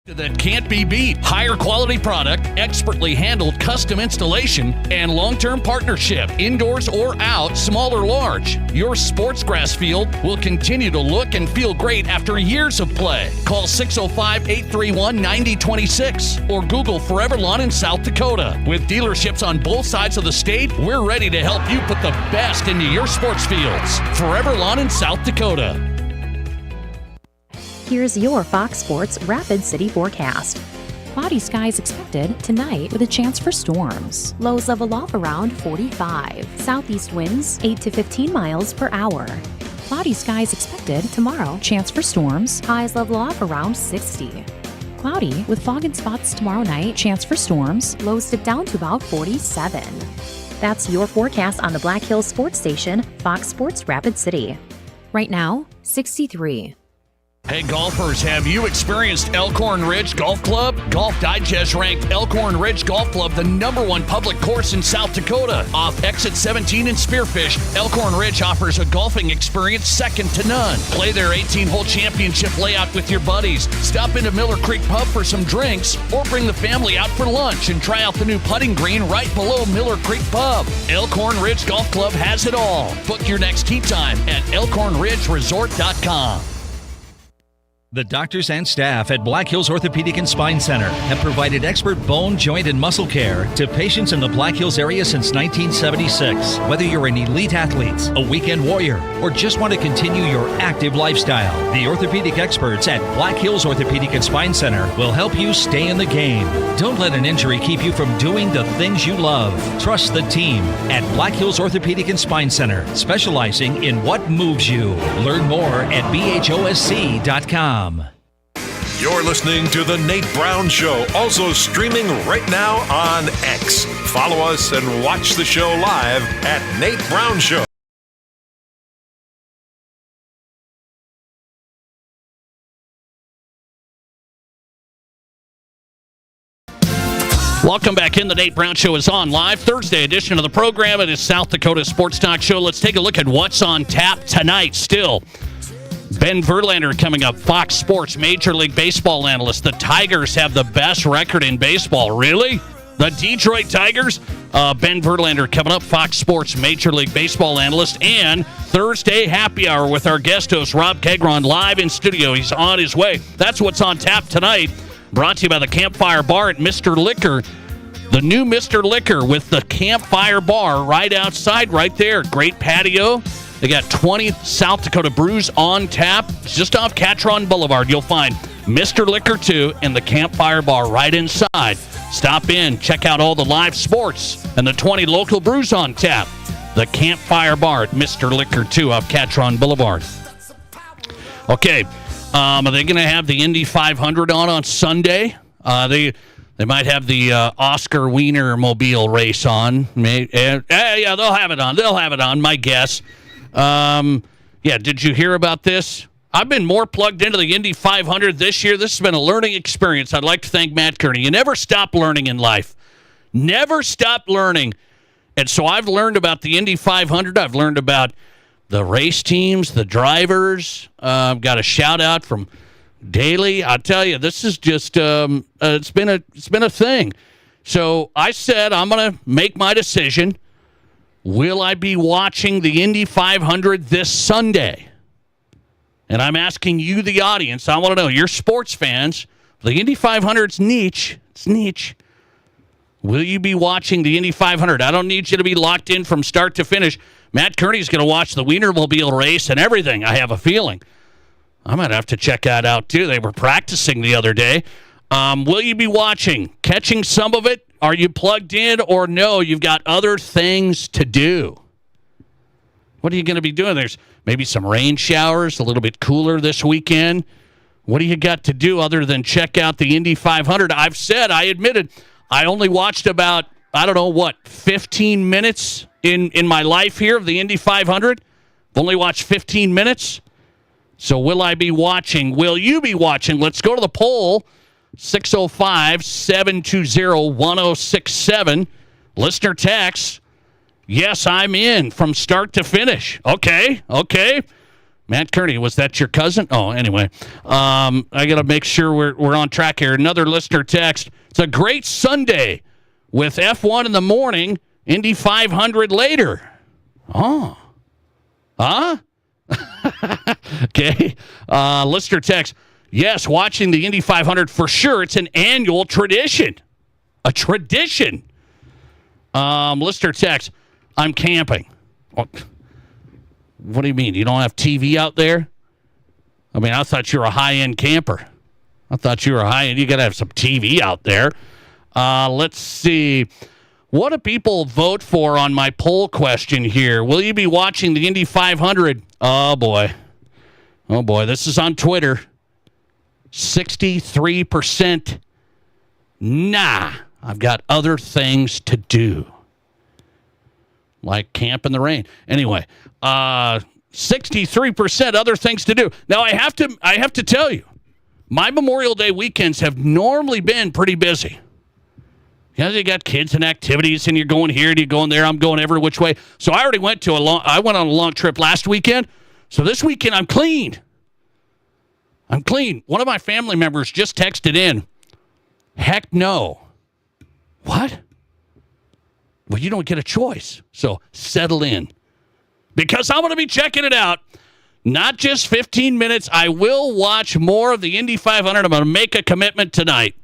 That can't be beat. Higher quality product, expertly handled custom installation, and long-term partnership. Indoors or out, small or large. Your sports grass field will continue to look and feel great after years of play. Call 605-831-9026 or Google Forever Lawn in South Dakota. With dealerships on both sides of the state, we're ready to help you put the best into your sports fields. Forever Lawn in South Dakota. Here's your Fox Sports Rapid City forecast. Cloudy skies expected tonight with a chance for storms. Lows level off around 45. Southeast winds 8 to 15 miles per hour. Cloudy skies expected tomorrow. Chance for storms. Highs level off around 60. Cloudy with fog and spots tomorrow night. Chance for storms. Lows dip down to about 47. That's your forecast on the Black Hills Sports Station, Fox Sports Rapid City. Right now, 63. Hey golfers, have you experienced Elkhorn Ridge Golf Club? Golf Digest ranked Elkhorn Ridge Golf Club the #1 public course in South Dakota. Off Exit 17 in Spearfish, Elkhorn Ridge offers a golfing experience second to none. Play their 18-hole championship layout with your buddies. Stop into Miller Creek Pub for some drinks, or bring the family out for lunch and try out the new putting green right below Miller Creek Pub. Elkhorn Ridge Golf Club has it all. Book your next tee time at ElkhornRidgeResort.com. The doctors and staff at Black Hills Orthopedic and Spine Center have provided expert bone, joint, and muscle care to patients in the Black Hills area since 1976. Whether you're an elite athlete, a weekend warrior, or just want to continue your active lifestyle, the orthopedic experts at Black Hills Orthopedic and Spine Center will help you stay in the game. Don't let an injury keep you from doing the things you love. Trust the team at Black Hills Orthopedic and Spine Center, specializing in what moves you. Learn more at bhosc.com. You're listening to The Nate Brown Show, also streaming right now on X. Follow us and watch the show live at Nate Brown Show. Welcome back in. The Nate Brown Show is on live. Thursday edition of the program. It is South Dakota Sports Talk Show. Let's take a look at what's on tap tonight still. Ben Verlander coming up, Fox Sports Major League Baseball analyst. The Tigers have the best record in baseball. Really? The Detroit Tigers? Ben Verlander coming up, Fox Sports Major League Baseball analyst. And Thursday happy hour with our guest host, Rob Kegron, live in studio. He's on his way. That's what's on tap tonight. Brought to you by the Campfire Bar at Mr. Liquor. The new Mr. Liquor with the Campfire Bar right outside, right there. Great patio. They got 20 South Dakota brews on tap. It's just off Catron Boulevard. You'll find Mr. Liquor 2 and the Campfire Bar right inside. Stop in, check out all the live sports and the 20 local brews on tap. The Campfire Bar at Mr. Liquor 2 off Catron Boulevard. Okay, are they going to have the Indy 500 on Sunday? They might have the Oscar Wiener Mobile race on. Yeah, they'll have it on. They'll have it on, my guess. Did you hear about this? I've been more plugged into the Indy 500 this year. This has been a learning experience. I'd like to thank Matt Kearney. You never stop learning in life. Never stop learning. And so I've learned about the Indy 500. I've learned about the race teams, the drivers. I've got a shout out from Daly. I'll tell you, this is just it's been a thing. So I said I'm going to make my decision. Will I be watching the Indy 500 this Sunday? And I'm asking you, the audience. I want to know, you're sports fans. The Indy 500's niche. It's niche. Will you be watching the Indy 500? I don't need you to be locked in from start to finish. Matt Kearney's going to watch the Wienermobile race and everything, I have a feeling. I might have to check that out, too. They were practicing the other day. Will you be watching? Catching some of it? Are you plugged in, or no, you've got other things to do? What are you going to be doing? There's maybe some rain showers, a little bit cooler this weekend. What do you got to do other than check out the Indy 500? I admitted, I only watched about, 15 minutes in my life here of the Indy 500. I've only watched 15 minutes. So will I be watching? Will you be watching? Let's go to the poll. 605-720-1067. Listener text, yes, I'm in from start to finish. Okay. Matt Kearney, was that your cousin? Oh, anyway. I got to make sure we're on track here. Another listener text. It's a great Sunday with F1 in the morning, Indy 500 later. Oh. Huh? Okay. Listener text. Yes, watching the Indy 500 for sure. It's an annual tradition. A tradition. Listener text, I'm camping. What do you mean? You don't have TV out there? I mean, I thought you were a high-end camper. You got to have some TV out there. Let's see. What do people vote for on my poll question here? Will you be watching the Indy 500? Oh, boy. This is on Twitter. 63%. Nah, I've got other things to do. Like camp in the rain. Anyway, 63% other things to do. Now, I have to tell you, my Memorial Day weekends have normally been pretty busy. Because you got kids and activities, and you're going here and you're going there. I'm going every which way. So I already went on a long trip last weekend. So this weekend, I'm clean. One of my family members just texted in, heck no. What? Well, you don't get a choice. So settle in. Because I'm going to be checking it out. Not just 15 minutes. I will watch more of the Indy 500. I'm going to make a commitment tonight.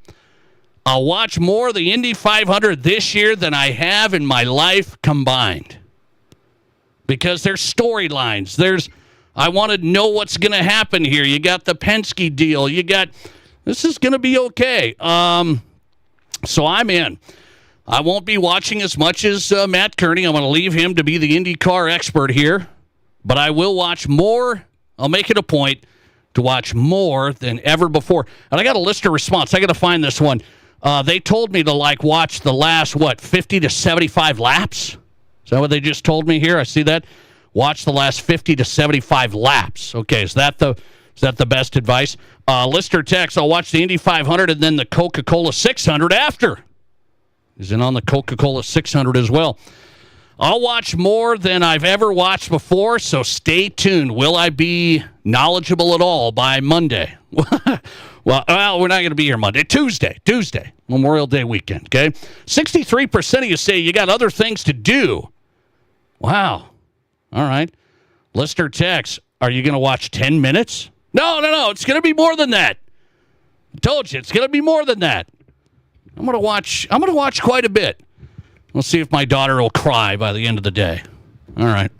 I'll watch more of the Indy 500 this year than I have in my life combined. Because there's storylines. I want to know what's going to happen here. You got the Penske deal. This is going to be okay. So I'm in. I won't be watching as much as Matt Kearney. I'm going to leave him to be the IndyCar expert here. But I will watch more. I'll make it a point to watch more than ever before. And I got a listener response. I got to find this one. They told me to watch the last, 50 to 75 laps? Is that what they just told me here? I see that. Watch the last 50 to 75 laps. Okay, is that the best advice? Listener text, I'll watch the Indy 500 and then the Coca-Cola 600 after. He's in on the Coca-Cola 600 as well. I'll watch more than I've ever watched before, so stay tuned. Will I be knowledgeable at all by Monday? Well, we're not going to be here Monday. Tuesday, Memorial Day weekend, okay? 63% of you say you got other things to do. Wow. All right. Listener text, are you going to watch 10 minutes? No. It's going to be more than that. I told you, it's going to be more than that. I'm going to watch quite a bit. We'll see if my daughter will cry by the end of the day. All right.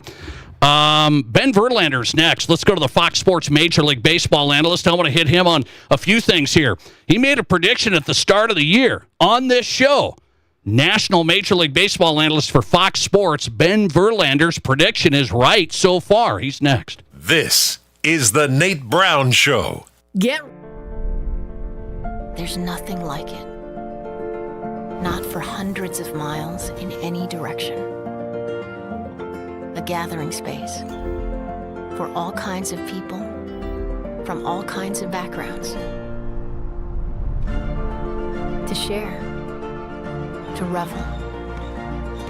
Ben Verlander's next. Let's go to the Fox Sports Major League Baseball analyst. I want to hit him on a few things here. He made a prediction at the start of the year on this show. National Major League Baseball analyst for Fox Sports, Ben Verlander's prediction is right so far. He's next. This is the Nate Brown Show. There's nothing like it. Not for hundreds of miles in any direction. A gathering space for all kinds of people from all kinds of backgrounds. To share, to revel,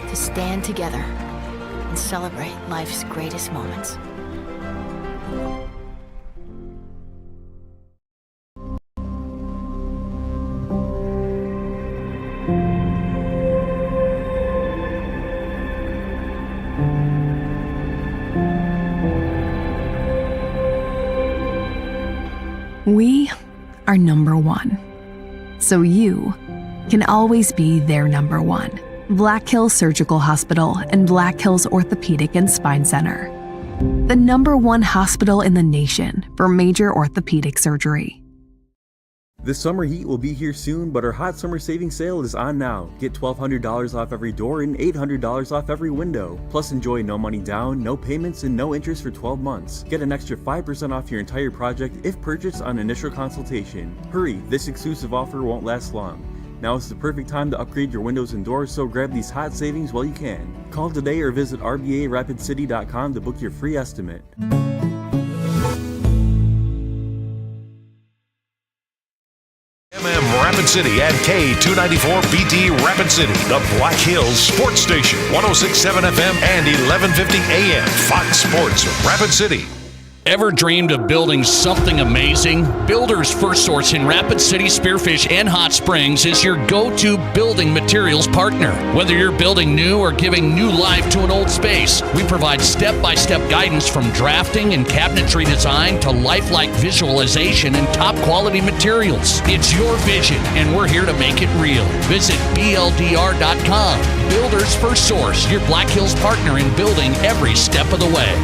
to stand together and celebrate life's greatest moments. We are number one. So you can always be their number one. Black Hills Surgical Hospital and Black Hills Orthopedic and Spine Center. The number one hospital in the nation for major orthopedic surgery. The summer heat will be here soon, but our hot summer savings sale is on now. Get $1,200 off every door and $800 off every window. Plus enjoy no money down, no payments, and no interest for 12 months. Get an extra 5% off your entire project if purchased on initial consultation. Hurry, this exclusive offer won't last long. Now is the perfect time to upgrade your windows and doors, so grab these hot savings while you can. Call today or visit RBARapidCity.com to book your free estimate. Rapid City and K294BT Rapid City, the Black Hills Sports Station, 106.7 FM and 1150 AM. Fox Sports Rapid City. Ever dreamed of building something amazing? Builders First Source in Rapid City, Spearfish, and Hot Springs is your go-to building materials partner. Whether you're building new or giving new life to an old space, we provide step-by-step guidance from drafting and cabinetry design to lifelike visualization and top-quality materials. It's your vision, and we're here to make it real. Visit BLDR.com. Builders First Source, your Black Hills partner in building every step of the way.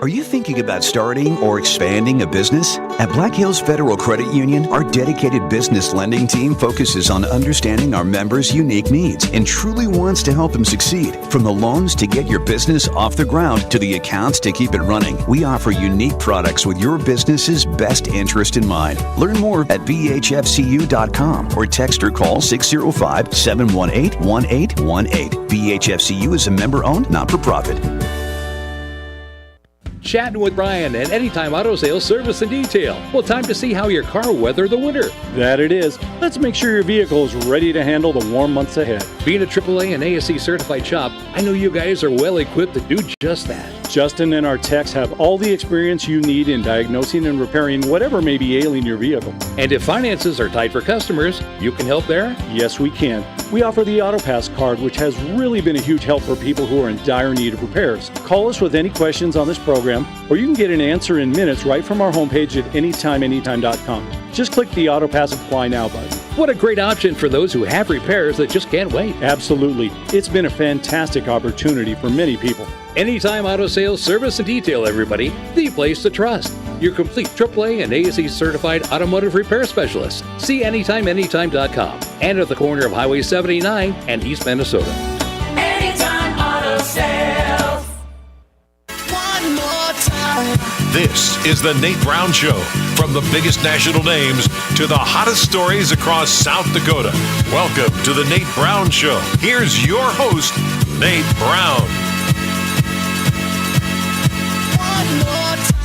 Are you thinking about starting or expanding a business? At Black Hills Federal Credit Union, our dedicated business lending team focuses on understanding our members' unique needs and truly wants to help them succeed. From the loans to get your business off the ground to the accounts to keep it running, we offer unique products with your business's best interest in mind. Learn more at bhfcu.com or text or call 605-718-1818. BHFCU is a member-owned, not-for-profit. Chatting with Brian at Anytime Auto Sales Service and Detail. Well, time to see how your car will weather the winter. That it is. Let's make sure your vehicle is ready to handle the warm months ahead. Being a AAA and ASE certified shop, I know you guys are well equipped to do just that. Justin and our techs have all the experience you need in diagnosing and repairing whatever may be ailing your vehicle. And if finances are tight for customers, you can help there? Yes, we can. We offer the AutoPass card, which has really been a huge help for people who are in dire need of repairs. Call us with any questions on this program, or you can get an answer in minutes right from our homepage at anytimeanytime.com. Just click the AutoPass Apply Now button. What a great option for those who have repairs that just can't wait. Absolutely. It's been a fantastic opportunity for many people. Anytime Auto Sales Service and Detail, everybody. The place to trust. Your complete AAA and ASE certified automotive repair specialist. See anytimeanytime.com and at the corner of Highway 79 and East Minnesota. Anytime Auto Sales. One more time. This is the Nate Brown Show. From the biggest national names to the hottest stories across South Dakota. Welcome to the Nate Brown Show. Here's your host, Nate Brown.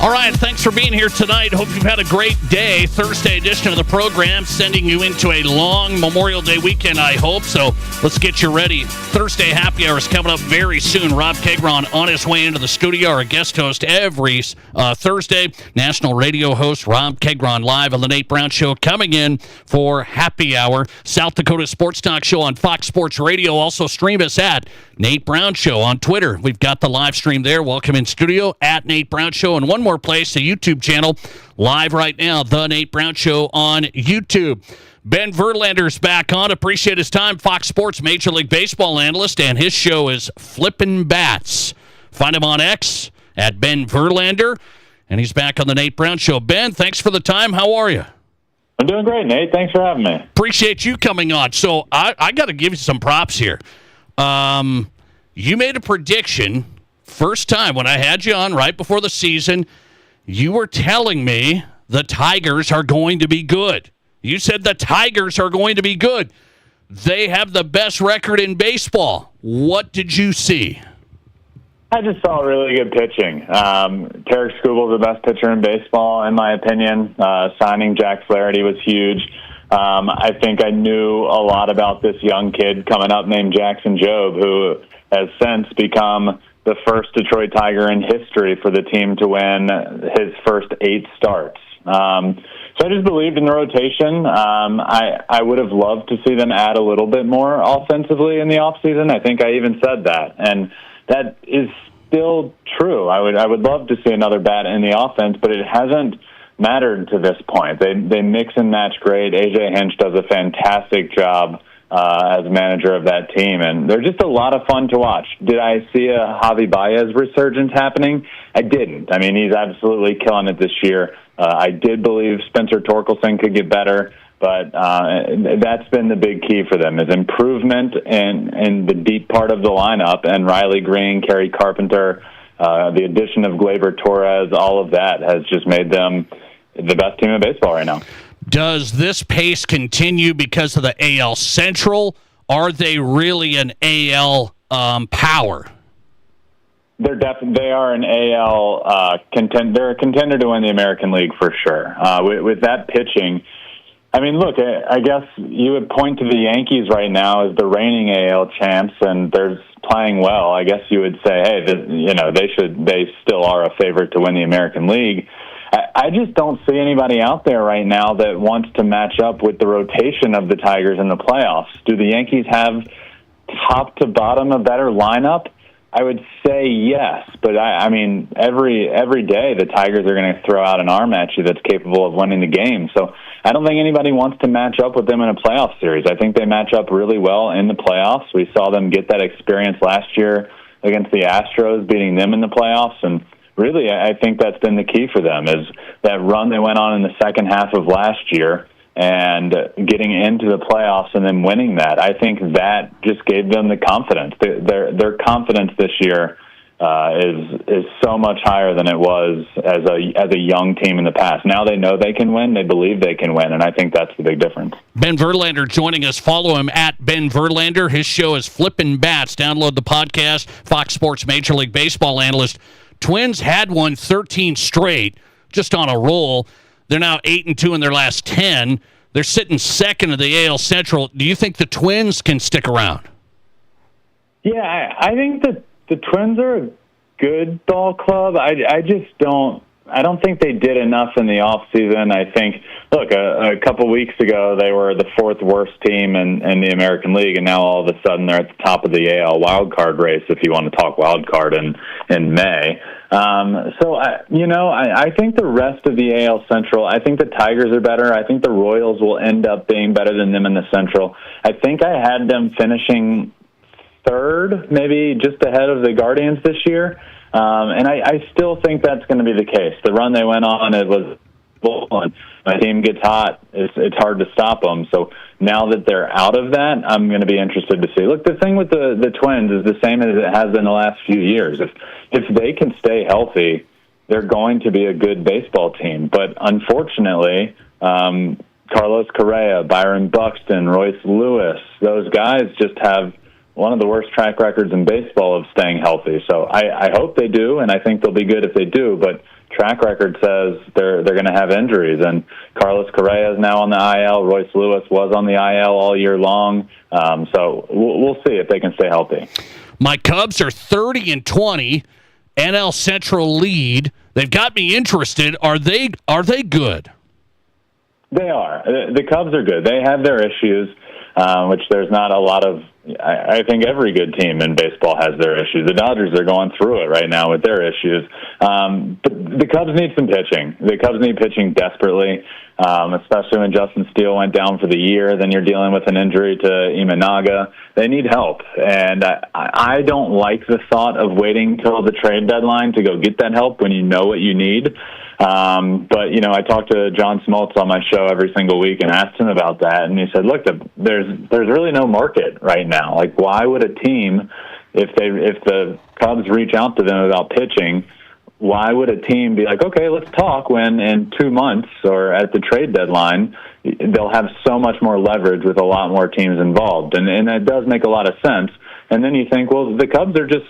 All right, thanks for being here tonight. Hope you've had a great day. Thursday edition of the program, sending you into a long Memorial Day weekend, I hope. So let's get you ready. Thursday happy hour is coming up very soon. Rob Kegron on his way into the studio, our guest host every Thursday. National radio host Rob Kegron live on the Nate Brown Show coming in for happy hour. South Dakota Sports Talk Show on Fox Sports Radio. Also stream us at Nate Brown Show on Twitter. We've got the live stream there. Welcome in studio at Nate Brown Show. And one more place, the YouTube channel, live right now, The Nate Brown Show on YouTube. Ben Verlander's back on. Appreciate his time. Fox Sports Major League Baseball analyst, and his show is Flippin' Bats. Find him on X at Ben Verlander, and he's back on the Nate Brown Show. Ben, thanks for the time. How are you? I'm doing great, Nate. Thanks for having me. Appreciate you coming on. So I got to give you some props here. You made a prediction first time when I had you on right before the season. You were telling me the Tigers are going to be good. You said the Tigers are going to be good. They have the best record in baseball. What did you see? I just saw really good pitching. Tarek Skubal is the best pitcher in baseball, in my opinion. Signing Jack Flaherty was huge. I think I knew a lot about this young kid coming up named Jackson Jobe, who has since become the first Detroit Tiger in history for the team to win his first 8 starts. So I just believed in the rotation. I would have loved to see them add a little bit more offensively in the offseason. I think I even said that. And that is still true. I would love to see another bat in the offense, but it hasn't mattered to this point. They mix and match great. AJ Hinch does a fantastic job as manager of that team, and they're just a lot of fun to watch. Did I see a Javi Baez resurgence happening? I didn't. I mean, he's absolutely killing it this year. I did believe Spencer Torkelson could get better, but that's been the big key for them, is improvement in the deep part of the lineup, and Riley Green, Kerry Carpenter, the addition of Gleyber Torres, all of that has just made them the best team in baseball right now. Does this pace continue because of the AL Central? Are they really an AL power? They are an AL they're a contender to win the American League for sure. With that pitching, I mean, look, I guess you would point to the Yankees right now as the reigning AL champs, and they're playing well. I guess you would say, hey, they still are a favorite to win the American League. I just don't see anybody out there right now that wants to match up with the rotation of the Tigers in the playoffs. Do the Yankees have top to bottom a better lineup? I would say yes, but I mean, every day the Tigers are going to throw out an arm at you that's capable of winning the game. So I don't think anybody wants to match up with them in a playoff series. I think they match up really well in the playoffs. We saw them get that experience last year against the Astros, beating them in the playoffs, and really, I think that's been the key for them, is that run they went on in the second half of last year and getting into the playoffs and then winning that. I think that just gave them the confidence. Their confidence this year is so much higher than it was as a young team in the past. Now they know they can win. They believe they can win, and I think that's the big difference. Ben Verlander joining us. Follow him at Ben Verlander. His show is Flippin' Bats. Download the podcast. Fox Sports Major League Baseball analyst. Twins had won 13 straight, just on a roll. They're now 8-2 in their last 10. They're sitting second in the AL Central. Do you think the Twins can stick around? Yeah, I think that the Twins are a good ball club. I just don't I don't think they did enough in the offseason. I think, look, a couple weeks ago they were the fourth worst team in the American League, and now all of a sudden they're at the top of the AL wildcard race, if you want to talk wildcard in May. I think the rest of the AL Central, I think the Tigers are better. I think the Royals will end up being better than them in the Central. I think I had them finishing third, maybe just ahead of the Guardians this year. And I still think that's going to be the case. The run they went on, it was when my team gets hot, it's hard to stop them. So now that they're out of that, I'm going to be interested to see. Look, the thing with the Twins is the same as it has been the last few years. If they can stay healthy, they're going to be a good baseball team. But unfortunately, Carlos Correa, Byron Buxton, Royce Lewis, those guys just have one of the worst track records in baseball of staying healthy. So I hope they do, and I think they'll be good if they do, but track record says they're going to have injuries, and Carlos Correa is now on the IL. Royce Lewis was on the IL all year long. So we'll see if they can stay healthy. My Cubs are 30-20, NL Central lead. They've got me interested. Are they good? They are. The Cubs are good. They have their issues, which there's not a lot of. I think every good team in baseball has their issues. The Dodgers are going through it right now with their issues. The Cubs need some pitching. The Cubs need pitching desperately, especially when Justin Steele went down for the year. Then you're dealing with an injury to Imanaga. They need help, and I don't like the thought of waiting till the trade deadline to go get that help when you know what you need. But I talked to John Smoltz on my show every single week and asked him about that, and he said, "Look, there's really no market right now. Like, why would a team, if the Cubs reach out to them about pitching, why would a team be like, okay, let's talk when in 2 months or at the trade deadline they'll have so much more leverage with a lot more teams involved?" And that does make a lot of sense. And then you think, well, the Cubs are just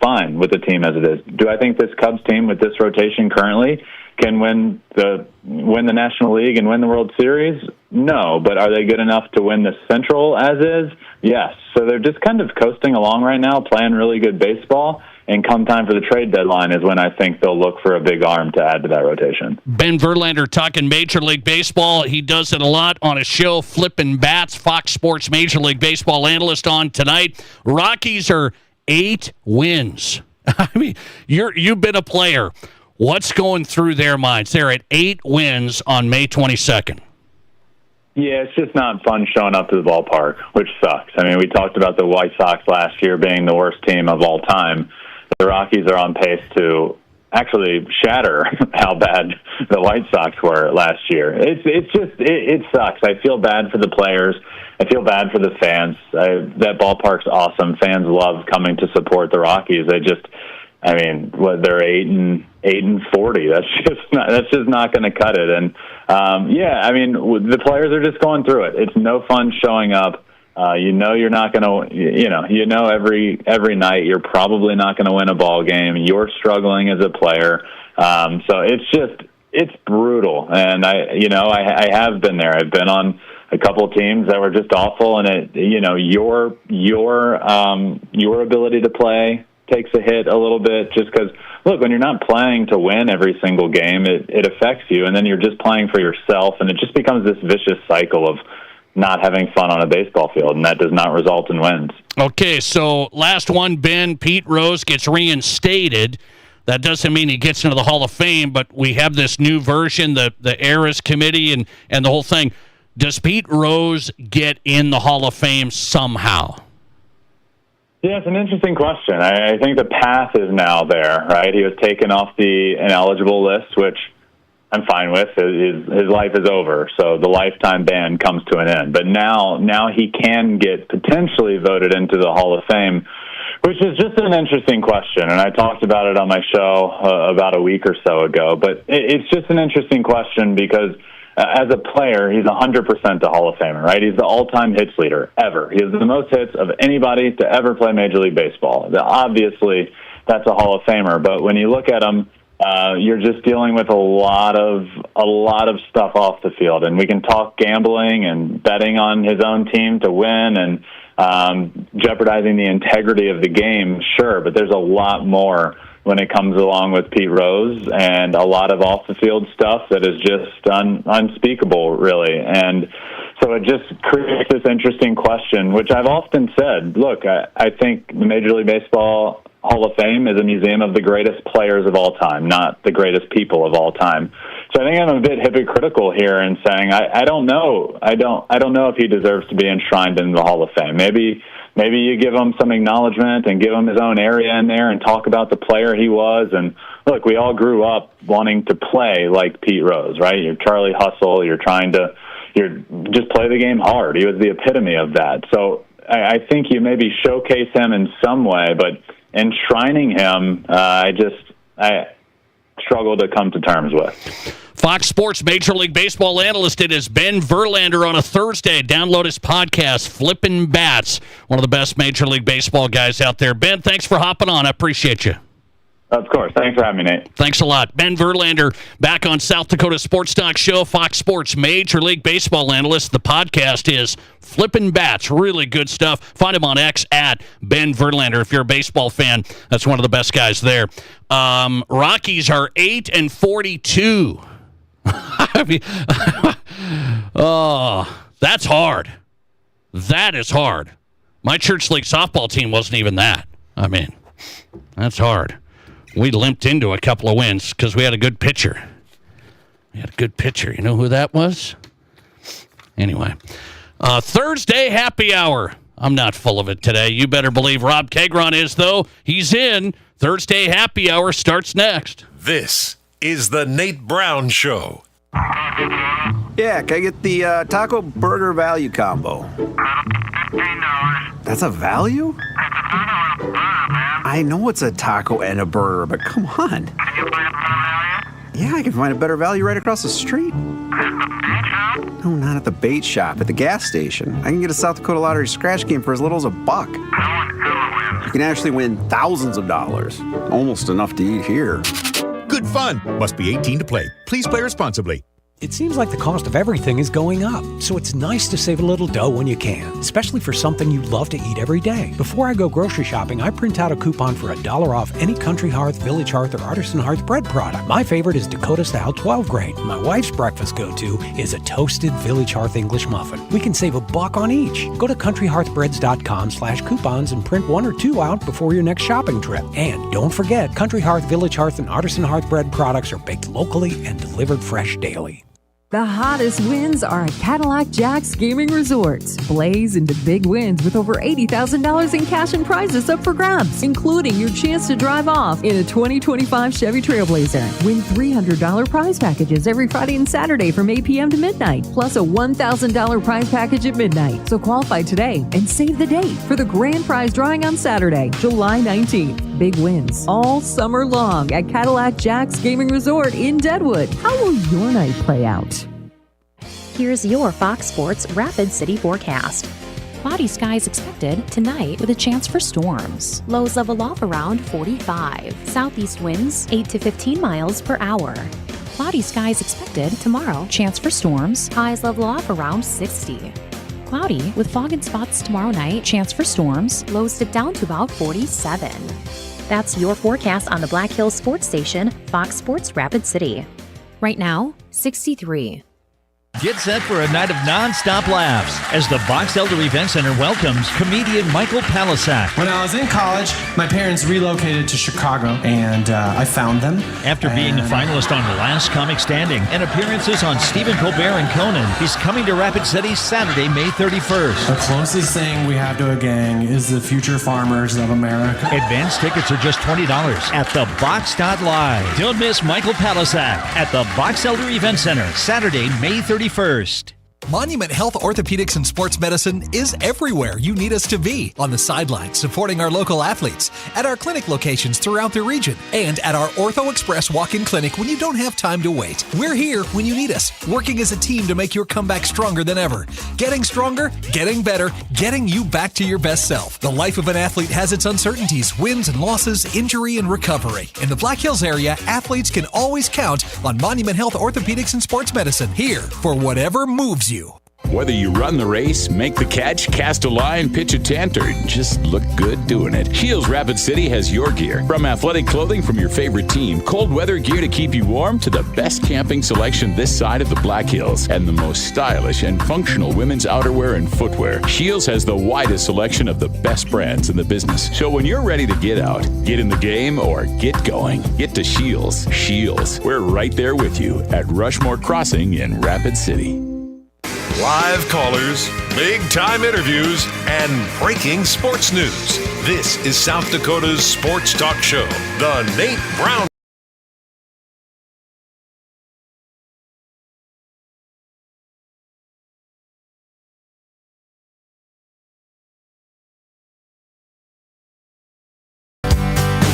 fine with the team as it is. Do I think this Cubs team with this rotation currently can win the National League and win the World Series? No, but are they good enough to win the Central as is? Yes. So they're just kind of coasting along right now, playing really good baseball. And come time for the trade deadline is when I think they'll look for a big arm to add to that rotation. Ben Verlander talking Major League Baseball. He does it a lot on his show, Flippin' Bats, Fox Sports Major League Baseball analyst on tonight. Rockies are 8 wins. I mean, you've been a player. What's going through their minds? They're at 8 wins on May 22nd. Yeah, it's just not fun showing up to the ballpark, which sucks. I mean, we talked about the White Sox last year being the worst team of all time. The Rockies are on pace to actually shatter how bad the White Sox were last year. It sucks. I feel bad for the players. I feel bad for the fans. That ballpark's awesome. Fans love coming to support the Rockies. They're 8-40. That's just not going to cut it. And the players are just going through it. It's no fun showing up. You're not going to, every night you're probably not going to win a ball game. You're struggling as a player. So it's brutal. And I have been there. I've been on a couple of teams that were just awful. And your ability to play takes a hit a little bit just because, look, when you're not playing to win every single game, it affects you. And then you're just playing for yourself. And it just becomes this vicious cycle of not having fun on a baseball field, and that does not result in wins. Okay, so last one, Ben, Pete Rose gets reinstated. That doesn't mean he gets into the Hall of Fame, but we have this new version, the Eras Committee and the whole thing. Does Pete Rose get in the Hall of Fame somehow? Yeah, it's an interesting question. I think the path is now there, right? He was taken off the ineligible list, which I'm fine with. His life is over, so the lifetime ban comes to an end. But now he can get potentially voted into the Hall of Fame, which is just an interesting question. And I talked about it on my show about a week or so ago. But it's just an interesting question because as a player, he's 100% a Hall of Famer, right? He's the all-time hits leader ever. He has the most hits of anybody to ever play Major League Baseball. Obviously, that's a Hall of Famer. But when you look at him, you're just dealing with a lot of stuff off the field, and we can talk gambling and betting on his own team to win and jeopardizing the integrity of the game, sure, but there's a lot more when it comes along with Pete Rose, and a lot of off-the-field stuff that is just unspeakable, really. And so it just creates this interesting question, which I've often said, look, I think the Major League Baseball Hall of Fame is a museum of the greatest players of all time, not the greatest people of all time. So I think I'm a bit hypocritical here in saying I don't know. I don't know if he deserves to be enshrined in the Hall of Fame. Maybe you give him some acknowledgement and give him his own area in there and talk about the player he was. And look, we all grew up wanting to play like Pete Rose, right? You're Charlie Hustle. You're just play the game hard. He was the epitome of that. So I think you maybe showcase him in some way, but enshrining him, I struggle to come to terms with. Fox Sports Major League Baseball analyst, it is Ben Verlander on a Thursday. Download his podcast, Flippin' Bats, one of the best Major League Baseball guys out there. Ben, thanks for hopping on. I appreciate you. Of course. Thanks for having me, Nate. Thanks a lot. Ben Verlander back on South Dakota Sports Talk Show, Fox Sports Major League Baseball analyst. The podcast is Flippin' Bats. Really good stuff. Find him on X at Ben Verlander. If you're a baseball fan, that's one of the best guys there. Rockies are 8-42. I mean, oh, that's hard. That is hard. My church league softball team wasn't even that. I mean, that's hard. We limped into a couple of wins because we had a good pitcher. We had a good pitcher. You know who that was? Anyway, Thursday happy hour. I'm not full of it today. You better believe Rob Kegron is, though. He's in. Thursday happy hour starts next. This is the Nate Brown Show. Yeah, can I get the taco burger value combo? That's a value? I know it's a taco and a burger, but come on. Yeah, I can find a better value right across the street. No, not at the bait shop, at the gas station. I can get a South Dakota Lottery scratch game for as little as $1. You can actually win thousands of dollars. Almost enough to eat here. Good fun. Must be 18 to play. Please play responsibly. It seems like the cost of everything is going up, so it's nice to save a little dough when you can, especially for something you love to eat every day. Before I go grocery shopping, I print out a coupon for $1 off any Country Hearth, Village Hearth, or Artisan Hearth bread product. My favorite is Dakota Style 12 grain. My wife's breakfast go-to is a toasted Village Hearth English muffin. We can save $1 on each. Go to countryhearthbreads.com/coupons and print 1 or 2 out before your next shopping trip. And don't forget, Country Hearth, Village Hearth, and Artisan Hearth bread products are baked locally and delivered fresh daily. The hottest wins are at Cadillac Jack's Gaming Resorts. Blaze into big wins with over $80,000 in cash and prizes up for grabs, including your chance to drive off in a 2025 Chevy Trailblazer. Win $300 prize packages every Friday and Saturday from 8 p.m. to midnight, plus a $1,000 prize package at midnight. So qualify today and save the date for the grand prize drawing on Saturday, July 19th. Big wins all summer long at Cadillac Jack's Gaming Resort in Deadwood. How will your night play out? Here's your Fox Sports Rapid City forecast. Cloudy skies expected tonight with a chance for storms. Lows level off around 45. Southeast winds 8 to 15 miles per hour. Cloudy skies expected tomorrow. Chance for storms. Highs level off around 60. Cloudy with fog and spots tomorrow night. Chance for storms. Lows dip down to about 47. That's your forecast on the Black Hills Sports Station, Fox Sports Rapid City. Right now, 63. Get set for a night of non-stop laughs as the Box Elder Event Center welcomes comedian Michael Palisak. When I was in college, my parents relocated to Chicago, and I found them. After being a finalist on Last Comic Standing and appearances on Stephen Colbert and Conan, he's coming to Rapid City Saturday, May 31st. The closest thing we have to a gang is the Future Farmers of America. Advance tickets are just $20 at thebox.live. Don't miss Michael Palisak at the Box Elder Event Center, Saturday, May 31st. Monument Health Orthopedics and Sports Medicine is everywhere you need us to be. On the sidelines, supporting our local athletes, at our clinic locations throughout the region, and at our Ortho Express walk-in clinic when you don't have time to wait. We're here when you need us, working as a team to make your comeback stronger than ever. Getting stronger, getting better, getting you back to your best self. The life of an athlete has its uncertainties, wins and losses, injury and recovery. In the Black Hills area, athletes can always count on Monument Health Orthopedics and Sports Medicine, here for whatever moves you. Whether you run the race, make the catch, cast a line, pitch a tent, or just look good doing it, Shields Rapid City has your gear. From athletic clothing from your favorite team, cold weather gear to keep you warm, to the best camping selection this side of the Black Hills, and the most stylish and functional women's outerwear and footwear, Shields has the widest selection of the best brands in the business. So when you're ready to get out, get in the game, or get going, get to Shields. Shields, we're right there with you at Rushmore Crossing in Rapid City. Live callers, big-time interviews, and breaking sports news. This is South Dakota's sports talk show, The Nate Brown.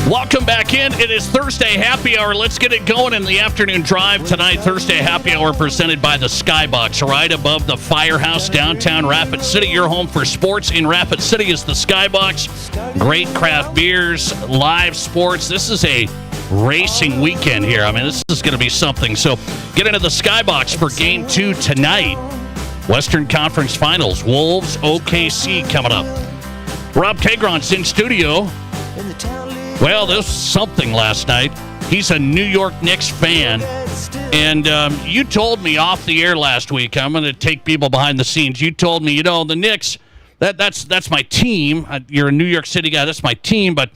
Welcome back in. It is Thursday Happy Hour. Let's get it going in the afternoon drive tonight. Thursday Happy Hour presented by the Skybox, right above the Firehouse, downtown Rapid City. Your home for sports in Rapid City is the Skybox. Great craft beers, live sports. This is a racing weekend here. I mean, this is going to be something. So get into the Skybox for Game 2 tonight. Western Conference Finals. Wolves, OKC coming up. Rob Kagron's in studio. Well, there was something last night. He's a New York Knicks fan. And you told me off the air last week, I'm going to take people behind the scenes. You told me, the Knicks, that's my team. You're a New York City guy. That's my team. But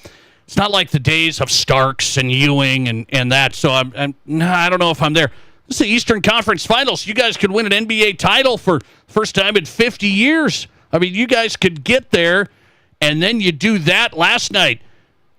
it's not like the days of Starks and Ewing and that. So I don't know if I'm there. This is the Eastern Conference Finals. You guys could win an NBA title for first time in 50 years. I mean, you guys could get there. And then you do that last night.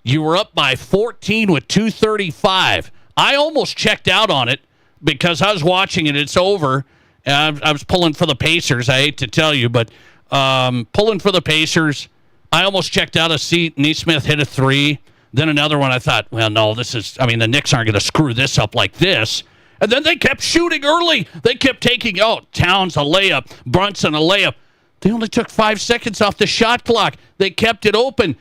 You were up by 14 with 2:35. I almost checked out on it because I was watching it. It's over. I was pulling for the Pacers. I hate to tell you, but pulling for the Pacers. I almost checked out a seat. Nesmith hit a three. Then another one. I thought, well, no, the Knicks aren't going to screw this up like this. And then they kept shooting early. They kept taking, Towns a layup, Brunson a layup. They only took 5 seconds off the shot clock. They kept it open.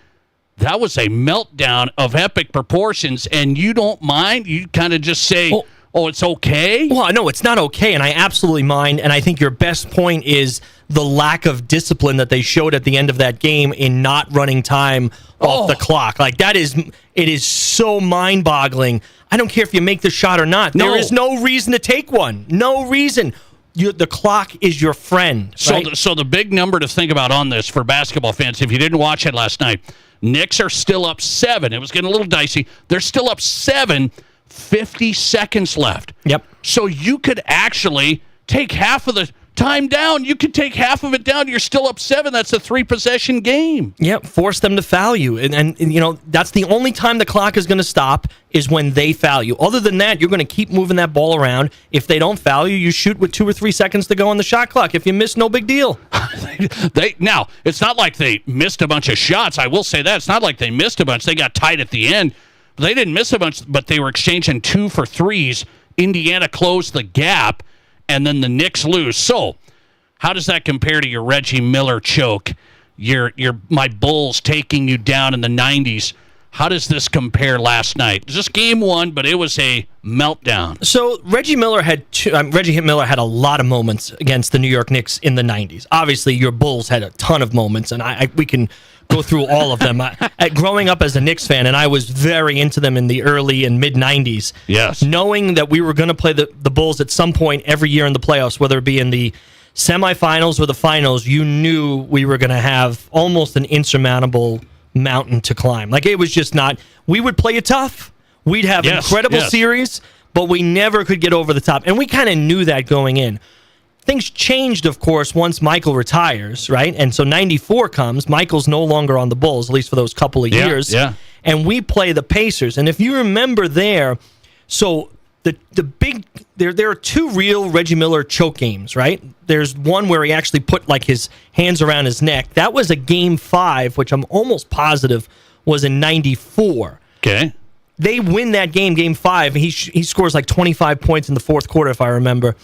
That was a meltdown of epic proportions, and you don't mind? You kind of just say, it's okay? Well, no, it's not okay, and I absolutely mind, and I think your best point is the lack of discipline that they showed at the end of that game in not running time off the clock. Like, it is so mind-boggling. I don't care if you make the shot or not. No. There is no reason to take one. No reason. The clock is your friend. Right? So the big number to think about on this for basketball fans, if you didn't watch it last night, Knicks are still up 7. It was getting a little dicey. They're still up 7, 50 seconds left. Yep. So you could actually take half of the time down. You could take half of it down. You're still up 7. That's a 3-possession game. Yep, force them to foul you. And that's the only time the clock is going to stop is when they foul you. Other than that, you're going to keep moving that ball around. If they don't foul you, you shoot with 2 or 3 seconds to go on the shot clock. If you miss, no big deal. Now, it's not like they missed a bunch of shots. I will say that. It's not like they missed a bunch. They got tight at the end. They didn't miss a bunch, but they were exchanging 2 for 3s. Indiana closed the gap, and then the Knicks lose. So, how does that compare to your Reggie Miller choke? My Bulls taking you down in the 90s. How does this compare last night? Just game 1, but it was a meltdown. So Reggie Miller had a lot of moments against the New York Knicks in the 90s. Obviously, your Bulls had a ton of moments, and we can go through all of them. Growing up as a Knicks fan, and I was very into them in the early and mid-90s. Yes. Knowing that we were going to play the Bulls at some point every year in the playoffs, whether it be in the semifinals or the finals, you knew we were going to have almost an insurmountable mountain to climb. Like, it was just not. We would play it tough. We'd have incredible series, but we never could get over the top. And we kind of knew that going in. Things changed, of course, once Michael retires, right? And so 94 comes. Michael's no longer on the Bulls, at least for those couple of years. Yeah. And we play the Pacers. And if you remember there, so there are 2 real Reggie Miller choke games, right? There's one where he actually put his hands around his neck. That was a game 5, which I'm almost positive was in 94. Okay. They win that game 5. He scores 25 points in the fourth quarter, if I remember.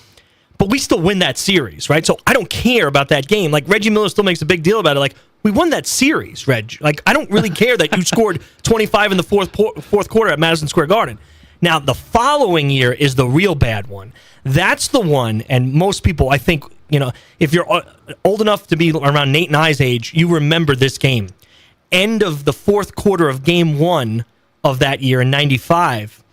But we still win that series, right? So I don't care about that game. Reggie Miller still makes a big deal about it. We won that series, Reg. I don't really care that you scored 25 in the fourth quarter at Madison Square Garden. Now, the following year is the real bad one. That's the one, and most people, I think, if you're old enough to be around Nate and I's age, you remember this game. End of the fourth quarter of game 1 of that year in 95,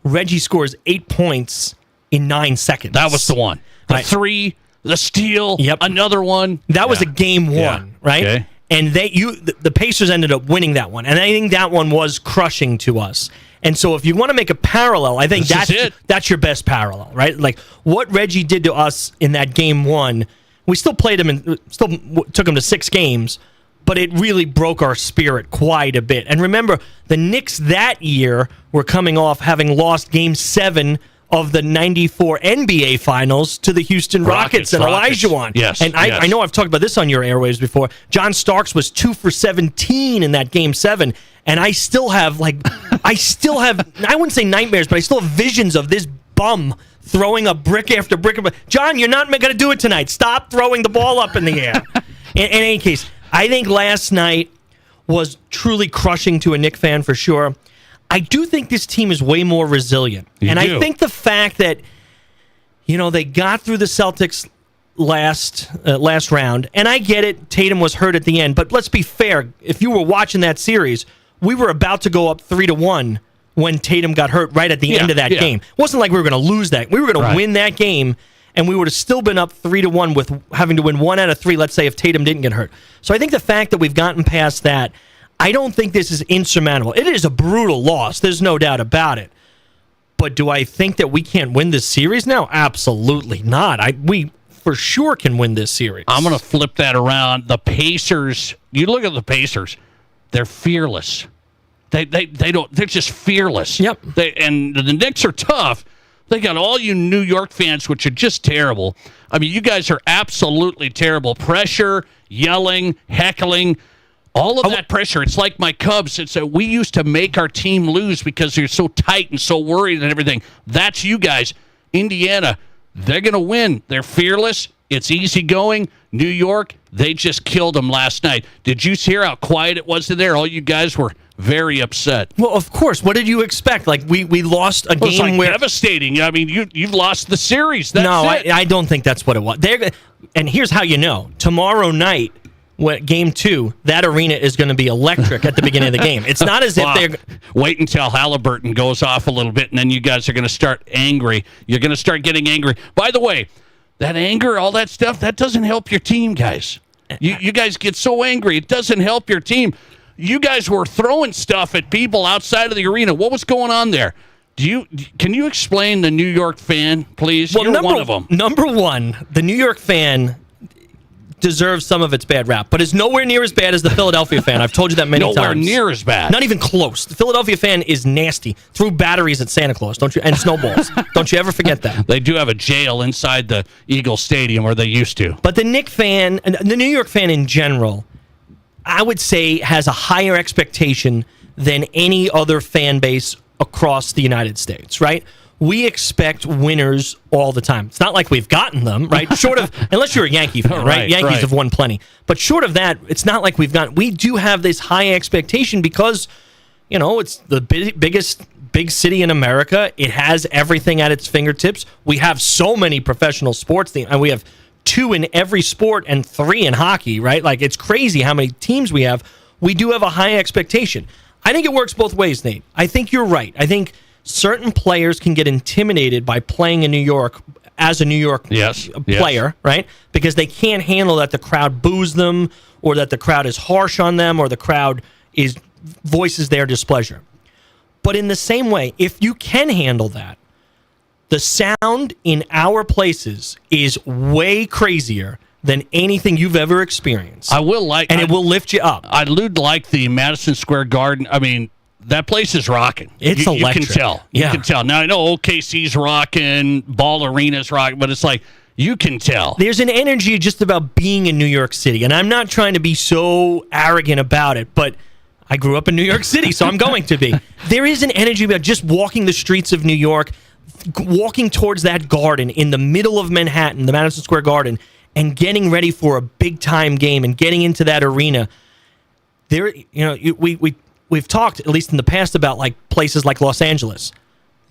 Reggie scores 8 points in 9 seconds. That was the one. The 3, the steal, another one. That was a game 1, right? Okay. And the Pacers ended up winning that one. And I think that one was crushing to us. And so if you want to make a parallel, I think that's your best parallel, right? Like what Reggie did to us in that game 1, we still played him and still took him to 6 games, but it really broke our spirit quite a bit. And remember, the Knicks that year were coming off having lost game 7 of the 94 NBA Finals to the Houston Rockets and Olajuwon. Yes. And I know I've talked about this on your airwaves before. John Starks was 2 for 17 in that game 7. And I still have, I wouldn't say nightmares, but I still have visions of this bum throwing a brick after brick. John, you're not going to do it tonight. Stop throwing the ball up in the air. In any case, I think last night was truly crushing to a Knick fan for sure. I do think this team is way more resilient. I think the fact that, they got through the Celtics last round, and I get it, Tatum was hurt at the end, but let's be fair. If you were watching that series, we were about to go up 3-1 when Tatum got hurt right at the end of that game. It wasn't like we were going to lose that. We were going to win that game, and we would have still been up 3-1 with having to win 1 out of 3, let's say, if Tatum didn't get hurt. So I think the fact that we've gotten past that, I don't think this is insurmountable. It is a brutal loss. There's no doubt about it. But do I think that we can't win this series now? Absolutely not. We for sure can win this series. I'm going to flip that around. The Pacers, you look at the Pacers, they're fearless. They don't. They're just fearless. Yep. And the Knicks are tough. They got all you New York fans, which are just terrible. I mean, you guys are absolutely terrible. Pressure, yelling, heckling. All of that pressure, it's like my Cubs. It's we used to make our team lose because they're so tight and so worried and everything. That's you guys. Indiana, they're going to win. They're fearless. It's easy going. New York, they just killed them last night. Did you hear how quiet it was in there? All you guys were very upset. Well, of course. What did you expect? Like, we lost a game it's like where... devastating. I mean, you've lost the series. That's it. I don't think that's what it was. And here's how you know. Tomorrow night, game 2, that arena is going to be electric at the beginning of the game. It's not as if they're... Wait until Halliburton goes off a little bit, and then you guys are going to start angry. You're going to start getting angry. By the way, that anger, all that stuff, that doesn't help your team, guys. You guys get so angry. It doesn't help your team. You guys were throwing stuff at people outside of the arena. What was going on there? Can you explain the New York fan, please? Well, You're one of them. Number one, the New York fan deserves some of its bad rap, but is nowhere near as bad as the Philadelphia fan. I've told you that many times. Nowhere near as bad. Not even close. The Philadelphia fan is nasty. Threw batteries at Santa Claus, don't you? And snowballs. Don't you ever forget that. They do have a jail inside the Eagle Stadium, or they used to. But the Knick fan, and the New York fan in general, I would say has a higher expectation than any other fan base across the United States, right? We expect winners all the time. It's not like we've gotten them, right? Short of, unless you're a Yankee fan, right? Yankees have won plenty. But short of that, it's not like we've gotten, we do have this high expectation because, it's the biggest big city in America. It has everything at its fingertips. We have so many professional sports teams, and we have 2 in every sport and 3 in hockey, right? Like, it's crazy how many teams we have. We do have a high expectation. I think it works both ways, Nate. I think you're right. I think certain players can get intimidated by playing in New York as a New York player, right? Because they can't handle that the crowd boos them, or that the crowd is harsh on them, or the crowd voices their displeasure. But in the same way, if you can handle that, the sound in our places is way crazier than anything you've ever experienced. It will lift you up. I like the Madison Square Garden. I mean, that place is rocking. It's electric. You can tell. You can tell. Now, I know OKC's rocking, Ball Arena's rocking, but it's like, you can tell. There's an energy just about being in New York City, and I'm not trying to be so arrogant about it, but I grew up in New York City, so I'm going to be. There is an energy about just walking the streets of New York, walking towards that garden in the middle of Manhattan, the Madison Square Garden, and getting ready for a big-time game and getting into that arena. There, we've talked, at least in the past, about like places like Los Angeles.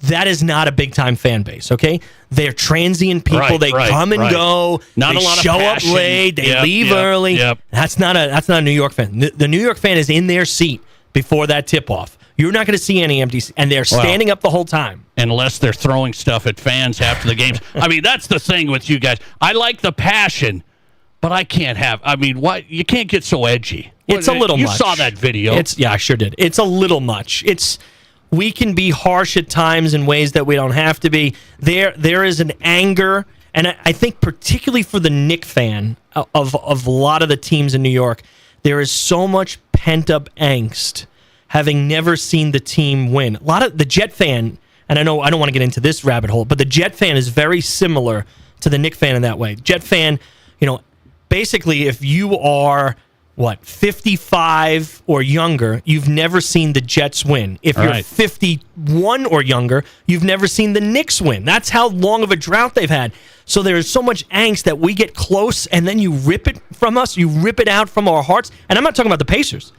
that is not a big-time fan base, okay? They're transient people. They come and go. Not they a lot of show passion. up late. They leave early. Yep. That's not a New York fan. The New York fan is in their seat before that tip-off. You're not going to see any empty seats, and they're standing up the whole time. Unless they're throwing stuff at fans after the games. I mean, that's the thing with you guys. I like the passion, but I can't have. I mean, why you can't get so edgy. It's a little much. You saw that video. Yeah, I sure did. It's a little much. We can be harsh at times in ways that we don't have to be. There is an anger, and I think particularly for the Knick fan of a lot of the teams in New York, there is so much pent-up angst having never seen the team win. A lot of the Jet fan, and I know I don't want to get into this rabbit hole, but the Jet fan is very similar to the Knick fan in that way. Jet fan, basically if you are 55 or younger, you've never seen the Jets win. If you're 51 or younger, you've never seen the Knicks win. That's how long of a drought they've had. So there's so much angst that we get close and then you rip it from us. You rip it out from our hearts. And I'm not talking about the Pacers.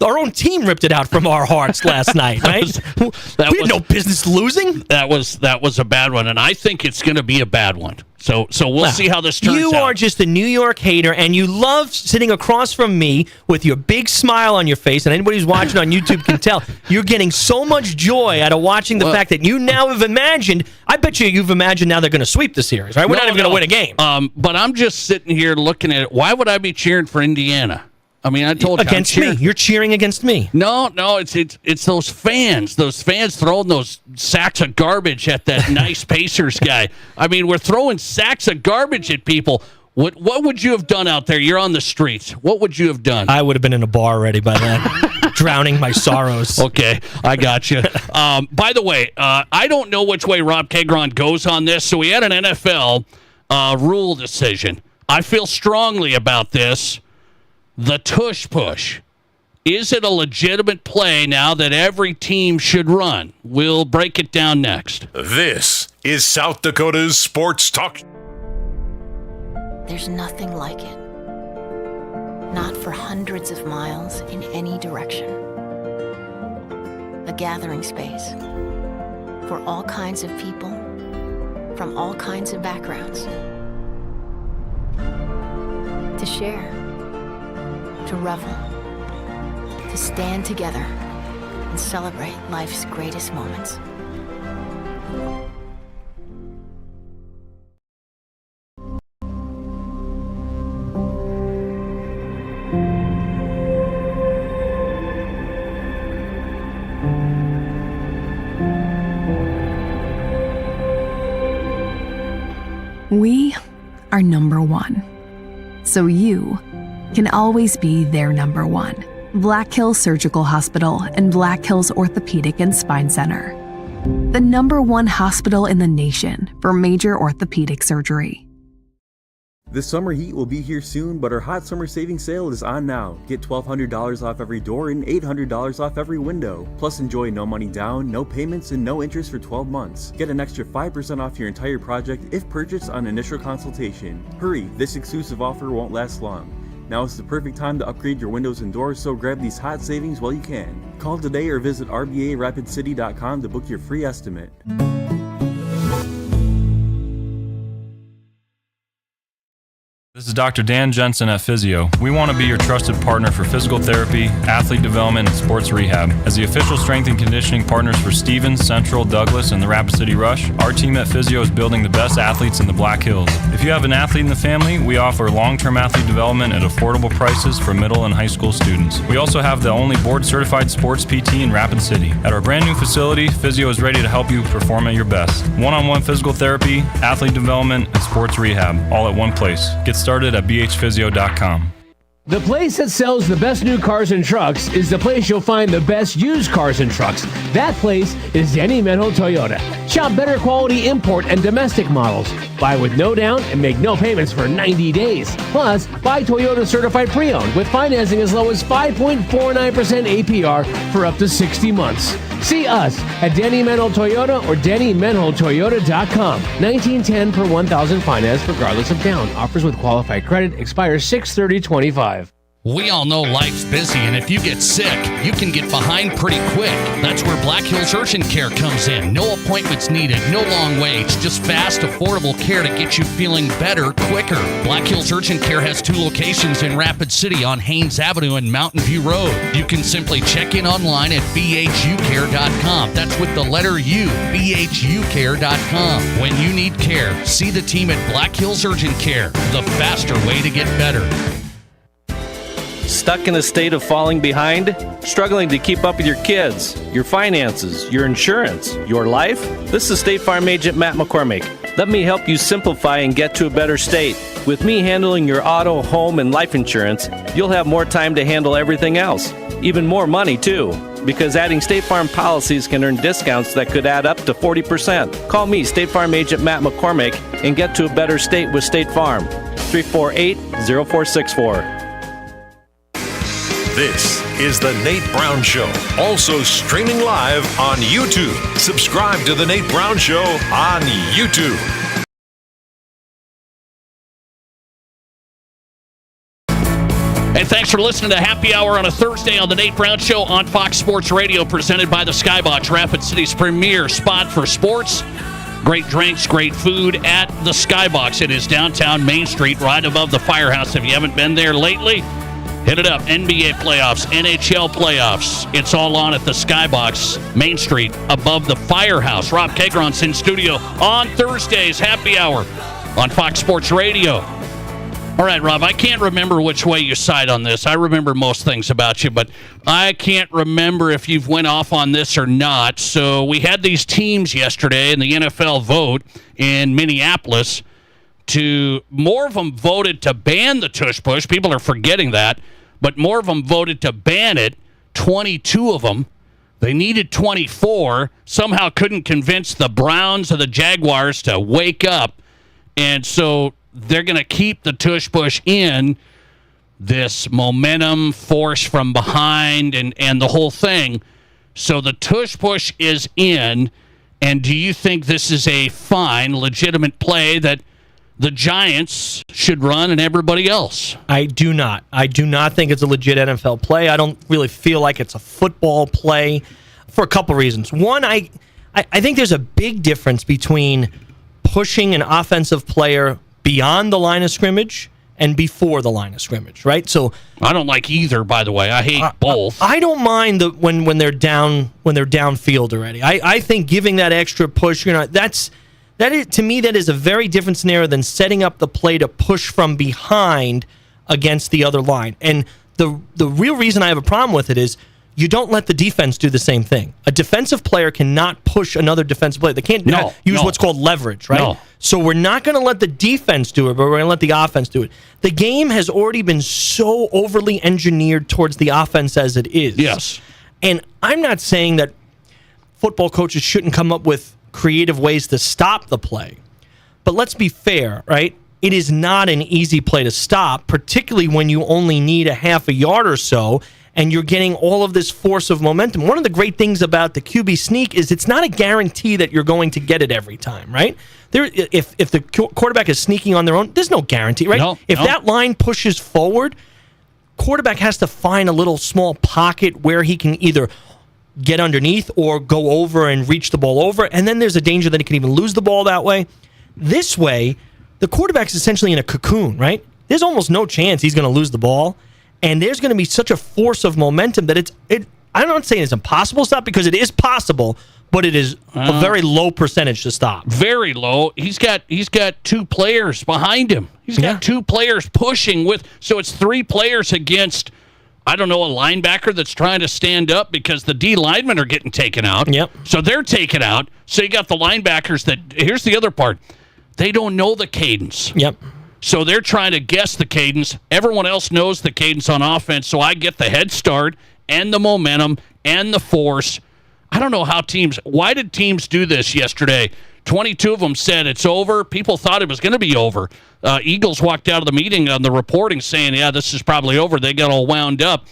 Our own team ripped it out from our hearts last night, right? We had no business losing. That was a bad one, and I think it's going to be a bad one. So we'll see how this turns out. You are just a New York hater, and you love sitting across from me with your big smile on your face, and anybody who's watching on YouTube can tell. You're getting so much joy out of watching the fact that you now have imagined, I bet you've imagined now they're going to sweep the series, right? We're not even going to win a game. But I'm just sitting here looking at it. Why would I be cheering for Indiana? I mean, I told you. Against me. You're cheering against me. No, it's those fans. Those fans throwing those sacks of garbage at that nice Pacers guy. I mean, we're throwing sacks of garbage at people. What would you have done out there? You're on the streets. What would you have done? I would have been in a bar already by then, drowning my sorrows. Okay, I got you. By the way, I don't know which way Rob Kegron goes on this. So we had an NFL rule decision. I feel strongly about this. The tush push. Is it a legitimate play now that every team should run? We'll break it down next. This is South Dakota's Sports Talk. There's nothing like it. Not for hundreds of miles in any direction. A gathering space for all kinds of people from all kinds of backgrounds. To share. To revel, to stand together and celebrate life's greatest moments. We are number one. So you can always be their number one. Black Hills Surgical Hospital and Black Hills Orthopedic and Spine Center. The number one hospital in the nation for major orthopedic surgery. The summer heat will be here soon, but our hot summer savings sale is on now. Get $1,200 off every door and $800 off every window. Plus enjoy no money down, no payments, and no interest for 12 months. Get an extra 5% off your entire project if purchased on initial consultation. Hurry, this exclusive offer won't last long. Now is the perfect time to upgrade your windows and doors, so grab these hot savings while you can. Call today or visit RBARapidCity.com to book your free estimate. This is Dr. Dan Jensen at Physio. We want to be your trusted partner for physical therapy, athlete development, and sports rehab. As the official strength and conditioning partners for Stevens, Central, Douglas, and the Rapid City Rush, our team at Physio is building the best athletes in the Black Hills. If you have an athlete in the family, we offer long-term athlete development at affordable prices for middle and high school students. We also have the only board-certified sports PT in Rapid City. At our brand new facility, Physio is ready to help you perform at your best. One-on-one physical therapy, athlete development, and sports rehab, all at one place. Get started at bhphysio.com. The place that sells the best new cars and trucks is the place you'll find the best used cars and trucks. That place is Danny Menho Toyota. Shop better quality import and domestic models. Buy with no down and make no payments for 90 days. Plus, buy Toyota certified pre-owned with financing as low as 5.49% APR for up to 60 months. See us at Danny Menho Toyota or DannyMenhoToyota.com. 1910 per 1,000 finance regardless of down. Offers with qualified credit expires 6/30/25. We all know life's busy, and if you get sick, you can get behind pretty quick. That's where Black Hills Urgent Care comes in. No appointments needed, no long waits, just fast, affordable care to get you feeling better quicker. Black Hills Urgent Care has 2 locations in Rapid City on Haynes Avenue and Mountain View Road. You can simply check in online at bhucare.com. That's with the letter U, bhucare.com. When you need care, see the team at Black Hills Urgent Care, the faster way to get better. Stuck in a state of falling behind? Struggling to keep up with your kids, your finances, your insurance, your life? This is State Farm Agent Matt McCormick. Let me help you simplify and get to a better state. With me handling your auto, home, and life insurance, you'll have more time to handle everything else. Even more money, too. Because adding State Farm policies can earn discounts that could add up to 40%. Call me, State Farm Agent Matt McCormick, and get to a better state with State Farm. 348-0464. This is The Nate Brown Show, also streaming live on YouTube. Subscribe to The Nate Brown Show on YouTube. Hey, thanks for listening to Happy Hour on a Thursday on The Nate Brown Show on Fox Sports Radio, presented by the Skybox, Rapid City's premier spot for sports. Great drinks, great food at the Skybox. It is downtown Main Street, right above the Firehouse. If you haven't been there lately, hit it up. NBA playoffs, NHL playoffs. It's all on at the Skybox, Main Street, above the Firehouse. Rob Kegron's in studio on Thursdays, Happy Hour on Fox Sports Radio. All right, Rob, I can't remember which way you side on this. I remember most things about you, but I can't remember if you've went off on this or not. So we had these teams yesterday in the NFL vote in Minneapolis. More of them voted to ban the tush push. People are forgetting that. But more of them voted to ban it, 22 of them. They needed 24, somehow couldn't convince the Browns or the Jaguars to wake up. And so they're going to keep the tush push in, this momentum, force from behind, and the whole thing. So the tush push is in, and do you think this is a fine, legitimate play that the Giants should run and everybody else? I do not. I do not think it's a legit NFL play. I don't really feel like it's a football play for a couple reasons. One, I think there's a big difference between pushing an offensive player beyond the line of scrimmage and before the line of scrimmage, right? So I don't like either, by the way. I hate both. I don't mind when they're downfield already. I think giving that extra push, that is, to me, that is a very different scenario than setting up the play to push from behind against the other line. And the real reason I have a problem with it is you don't let the defense do the same thing. A defensive player cannot push another defensive player. They can't use what's called leverage, right? No. So we're not going to let the defense do it, but we're going to let the offense do it. The game has already been so overly engineered towards the offense as it is. Yes. And I'm not saying that football coaches shouldn't come up with creative ways to stop the play. But let's be fair, right? It is not an easy play to stop, particularly when you only need a half a yard or so, and you're getting all of this force of momentum. One of the great things about the QB sneak is it's not a guarantee that you're going to get it every time, right? If the quarterback is sneaking on their own, there's no guarantee, right? If that line pushes forward, quarterback has to find a little small pocket where he can either get underneath or go over and reach the ball over, and then there's a danger that he can even lose the ball that way. This way, the quarterback's essentially in a cocoon, right? There's almost no chance he's going to lose the ball, and there's going to be such a force of momentum that I'm not saying it's impossible to stop, because it is possible, but it is a very low percentage to stop. Very low. He's got 2 players behind him. He's got 2 players pushing so it's 3 players against, I don't know, a linebacker that's trying to stand up because the D linemen are getting taken out. Yep. So they're taken out. So you got the linebackers that, here's the other part, they don't know the cadence. Yep. So they're trying to guess the cadence. Everyone else knows the cadence on offense, so I get the head start and the momentum and the force. I don't know why did teams do this yesterday? 22 of them said it's over. People thought it was going to be over. Eagles walked out of the meeting on the reporting saying, yeah, this is probably over. They got all wound up.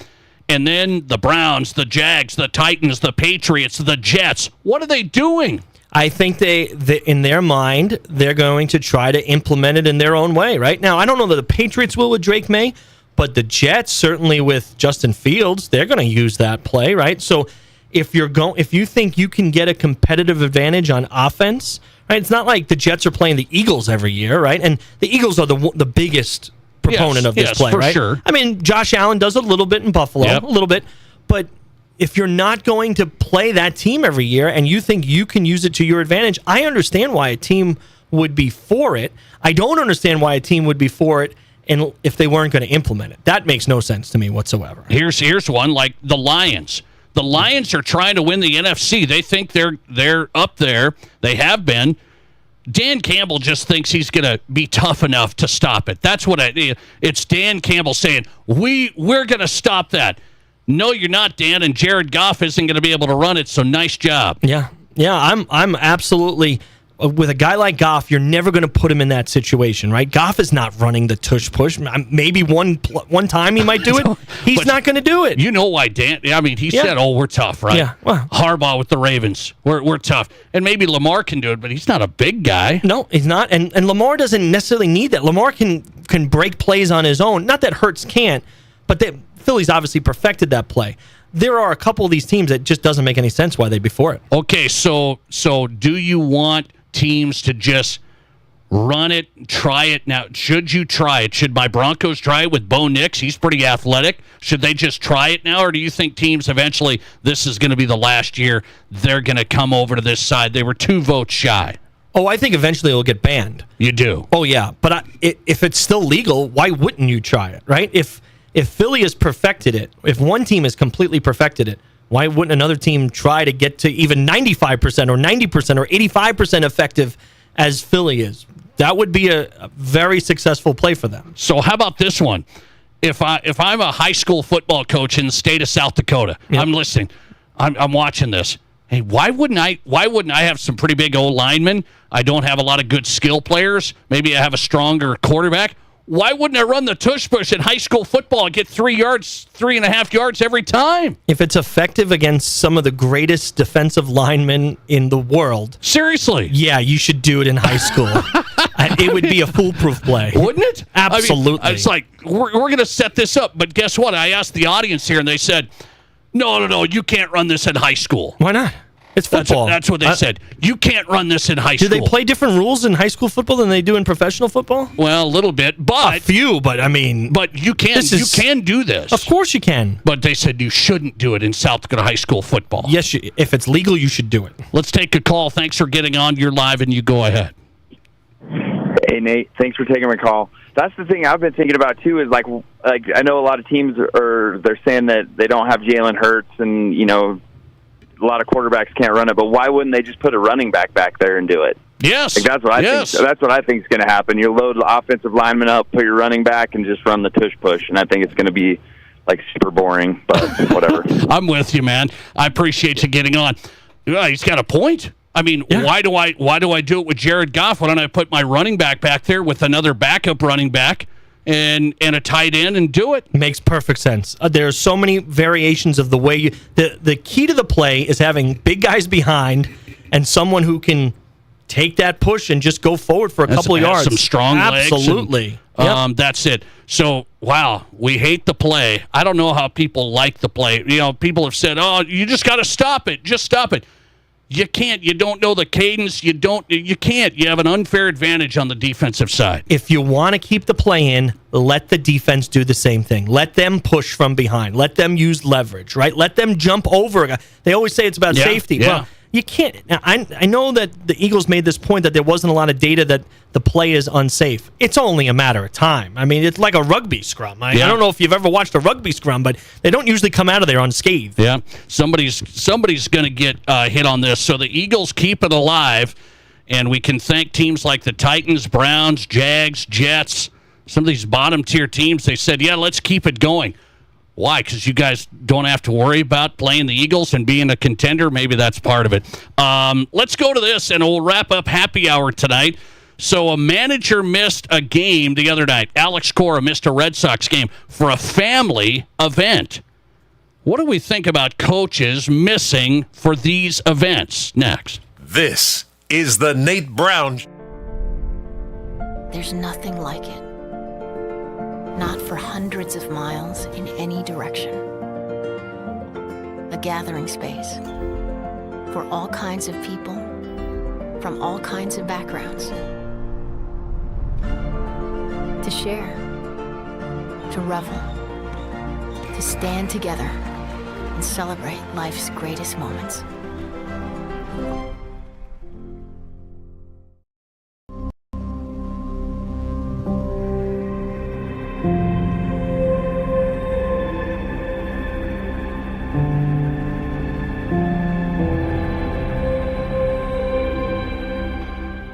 And then the Browns, the Jags, the Titans, the Patriots, the Jets. What are they doing? I think they in their mind, they're going to try to implement it in their own way. Right now, I don't know that the Patriots will with Drake May, But the Jets, certainly with Justin Fields, they're going to use that play, right? So if you think you can get a competitive advantage on offense, right? It's not like the Jets are playing the Eagles every year, right? And the Eagles are the biggest proponent of this play, for right? Sure. I mean, Josh Allen does a little bit in Buffalo, a little bit, but if you're not going to play that team every year and you think you can use it to your advantage, I understand why a team would be for it. I don't understand why a team would be for it and if they weren't going to implement it. That makes no sense to me whatsoever. Here's one, like the Lions. The Lions are trying to win the NFC. They think they're up there. They have been. Dan Campbell just thinks he's going to be tough enough to stop it. That's what it's Dan Campbell saying, we're going to stop that. No, you're not, Dan, and Jared Goff isn't going to be able to run it, so nice job. Yeah, I'm absolutely... With a guy like Goff, you're never going to put him in that situation, right? Goff is not running the tush push. Maybe one time he might do it. He's not going to do it. You know why, Dan? I mean, he said, we're tough, right? Yeah. Well, Harbaugh with the Ravens. We're tough. And maybe Lamar can do it, but he's not a big guy. No, he's not. And Lamar doesn't necessarily need that. Lamar can break plays on his own. Not that Hurts can't, but Philly's obviously perfected that play. There are a couple of these teams that just doesn't make any sense why they'd be for it. Okay, so do you want teams to just run it, try it? Now, should you try it? Should my Broncos try it with Bo Nix? He's pretty athletic. Should they just try it now, or do you think teams eventually, this is going to be the last year, they're going to come over to this side? They were 2 votes shy. Oh, I think eventually it'll get banned. You do? Oh, yeah. But if it's still legal, why wouldn't you try it, right? If Philly has perfected it, if one team has completely perfected it, why wouldn't another team try to get to even 95% or 90% or 85% effective as Philly is? That would be a very successful play for them. So how about this one? If I'm a high school football coach in the state of South Dakota, I'm listening. I'm watching this. Hey, why wouldn't I have some pretty big old linemen? I don't have a lot of good skill players. Maybe I have a stronger quarterback. Why wouldn't I run the tush push in high school football and get 3.5 yards every time? If it's effective against some of the greatest defensive linemen in the world. Seriously? Yeah, you should do it in high school. It would be a foolproof play. Wouldn't it? Absolutely. I mean, it's like, we're going to set this up, but guess what? I asked the audience here, and they said, no, you can't run this in high school. Why not? It's football. That's what they said. You can't run this in high school. Do they play different rules in high school football than they do in professional football? Well, a little bit, but a few. But I mean, but you can do this. Of course you can. But they said you shouldn't do it in South Dakota high school football. Yes, if it's legal, you should do it. Let's take a call. Thanks for getting on. You're live, and you go ahead. Hey Nate, thanks for taking my call. That's the thing I've been thinking about too. Is like I know a lot of teams they're saying that they don't have Jalen Hurts and a lot of quarterbacks can't run it, but why wouldn't they just put a running back there and do it? Yes. Like that's what I think. That's what I think is going to happen. You load the offensive lineman up, put your running back, and just run the tush push. And I think it's going to be like super boring, but whatever. I'm with you, man. I appreciate you getting on. He's got a point. I mean, why do I do it with Jared Goff? Why don't I put my running back there with another backup running back and a tight end and do it? Makes perfect sense. There's so many variations of the way the key to the play is having big guys behind and someone who can take that push and just go forward for a couple of yards. Some strong legs. Absolutely. That's it. So, wow, we hate the play. I don't know how people like the play. People have said, "Oh, you just got to stop it. Just stop it." You can't. You don't know the cadence. You can't. You have an unfair advantage on the defensive side. If you want to keep the play in, let the defense do the same thing. Let them push from behind. Let them use leverage, right? Let them jump over a guy. They always say it's about safety. Yeah. Well, you can't. Now, I know that the Eagles made this point that there wasn't a lot of data that the play is unsafe. It's only a matter of time. I mean, it's like a rugby scrum. I don't know if you've ever watched a rugby scrum, but they don't usually come out of there unscathed. Yeah, somebody's going to get hit on this. So the Eagles keep it alive, and we can thank teams like the Titans, Browns, Jags, Jets, some of these bottom-tier teams. They said, yeah, let's keep it going. Why? Because you guys don't have to worry about playing the Eagles and being a contender? Maybe that's part of it. Let's go to this, and we'll wrap up happy hour tonight. So a manager missed a game the other night. Alex Cora missed a Red Sox game for a family event. What do we think about coaches missing for these events? Next. This is the Nate Brown. There's nothing like it. not for hundreds of miles in any direction. A gathering space for all kinds of people from all kinds of backgrounds. To share, to revel, to stand together and celebrate life's greatest moments.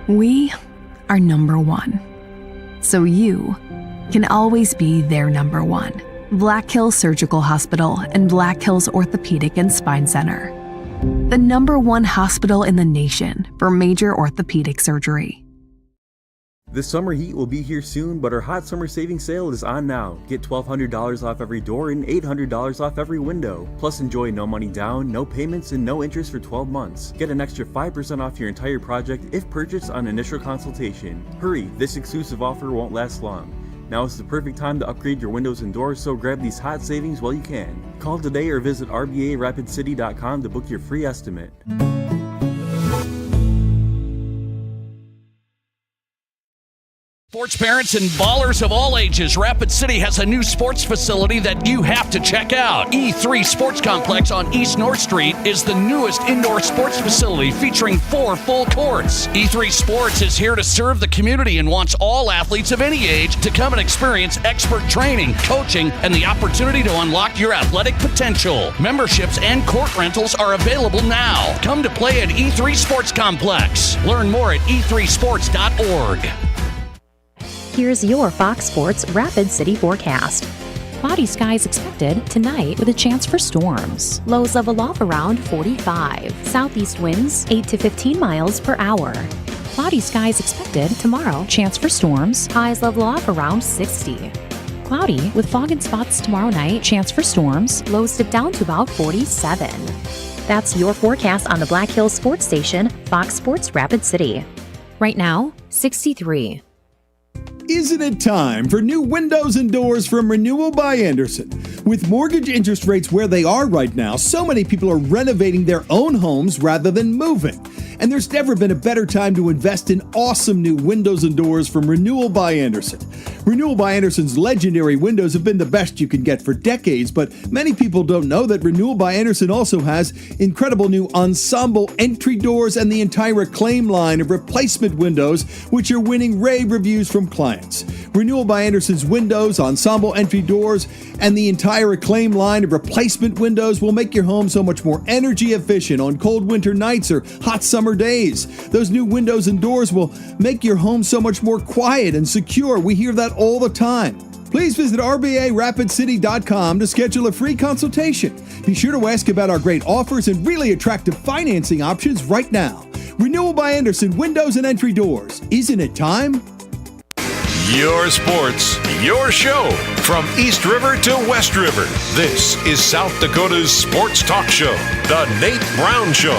We are number one, so you can always be their number one. Black Hills Surgical Hospital and Black Hills Orthopedic and Spine Center. The number one hospital in the nation for major orthopedic surgery. The summer heat will be here soon, but our hot summer savings sale is on now. Get $1,200 off every door and $800 off every window. Plus enjoy no money down, no payments, and no interest for 12 months. Get an extra 5% off your entire project if purchased on initial consultation. Hurry, this exclusive offer won't last long. Now is the perfect time to upgrade your windows and doors, so grab these hot savings while you can. Call today or visit RBARapidCity.com to book your free estimate. Sports parents and ballers of all ages, Rapid City has a new sports facility that you have to check out. E3 Sports Complex on East North Street is the newest indoor sports facility featuring 4 full courts. E3 Sports is here to serve the community and wants all athletes of any age to come and experience expert training, coaching, and the opportunity to unlock your athletic potential. Memberships and court rentals are available now. Come to play at E3 Sports Complex. Learn more at e3sports.org. Here's your Fox Sports Rapid City forecast. Cloudy skies expected tonight with a chance for storms. Lows level off around 45. Southeast winds 8 to 15 miles per hour. Cloudy skies expected tomorrow. Chance for storms. Highs level off around 60. Cloudy with fog and spots tomorrow night. Chance for storms. Lows dip down to about 47. That's your forecast on the Black Hills Sports Station, Fox Sports Rapid City. Right now, 63. Isn't it time for new windows and doors from Renewal by Andersen? With mortgage interest rates where they are right now, so many people are renovating their own homes rather than moving. And there's never been a better time to invest in awesome new windows and doors from Renewal by Andersen. Renewal by Andersen's legendary windows have been the best you can get for decades, but many people don't know that Renewal by Andersen also has incredible new ensemble entry doors and the entire Acclaim line of replacement windows, which are winning rave reviews from clients. Renewal by Andersen's windows, ensemble entry doors, and the entire Acclaim line of replacement windows will make your home so much more energy efficient on cold winter nights or hot summer days. Those new windows and doors will make your home so much more quiet and secure. We hear that all the time. Please visit RBARapidCity.com to schedule a free consultation. Be sure to ask about our great offers and really attractive financing options right now. Renewal by Andersen Windows and Entry Doors. Isn't it time? Your sports, your show. From East River to West River, this is South Dakota's sports talk show, The Nate Brown Show.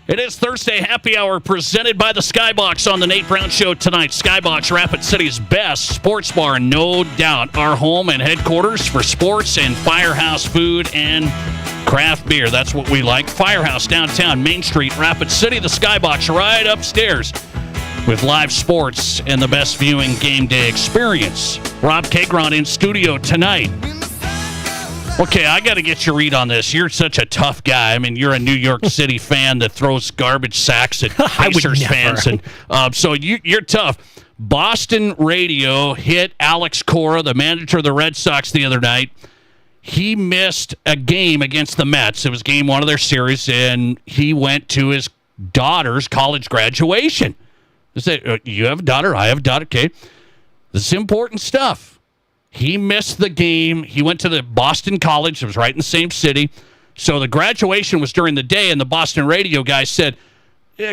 It is Thursday Happy Hour presented by the Skybox on the Nate Brown Show tonight. Skybox, Rapid City's best sports bar, no doubt. Our home and headquarters for sports and Firehouse food and craft beer. That's what we like. Firehouse, downtown, Main Street, Rapid City. The Skybox right upstairs with live sports and the best viewing game day experience. Rob Kagron in studio tonight. Okay, I got to get your read on this. You're such a tough guy. I mean, you're a New York City fan that throws garbage sacks at Pacers fans, and so you're tough. Boston radio hit Alex Cora, the manager of the Red Sox, the other night. He missed a game against the Mets. It was game 1 of their series, and he went to his daughter's college graduation. They say, you have a daughter? I have a daughter. Okay, this is important stuff. He missed the game. He went to the Boston College. It was right in the same city. So the graduation was during the day, and the Boston radio guy said,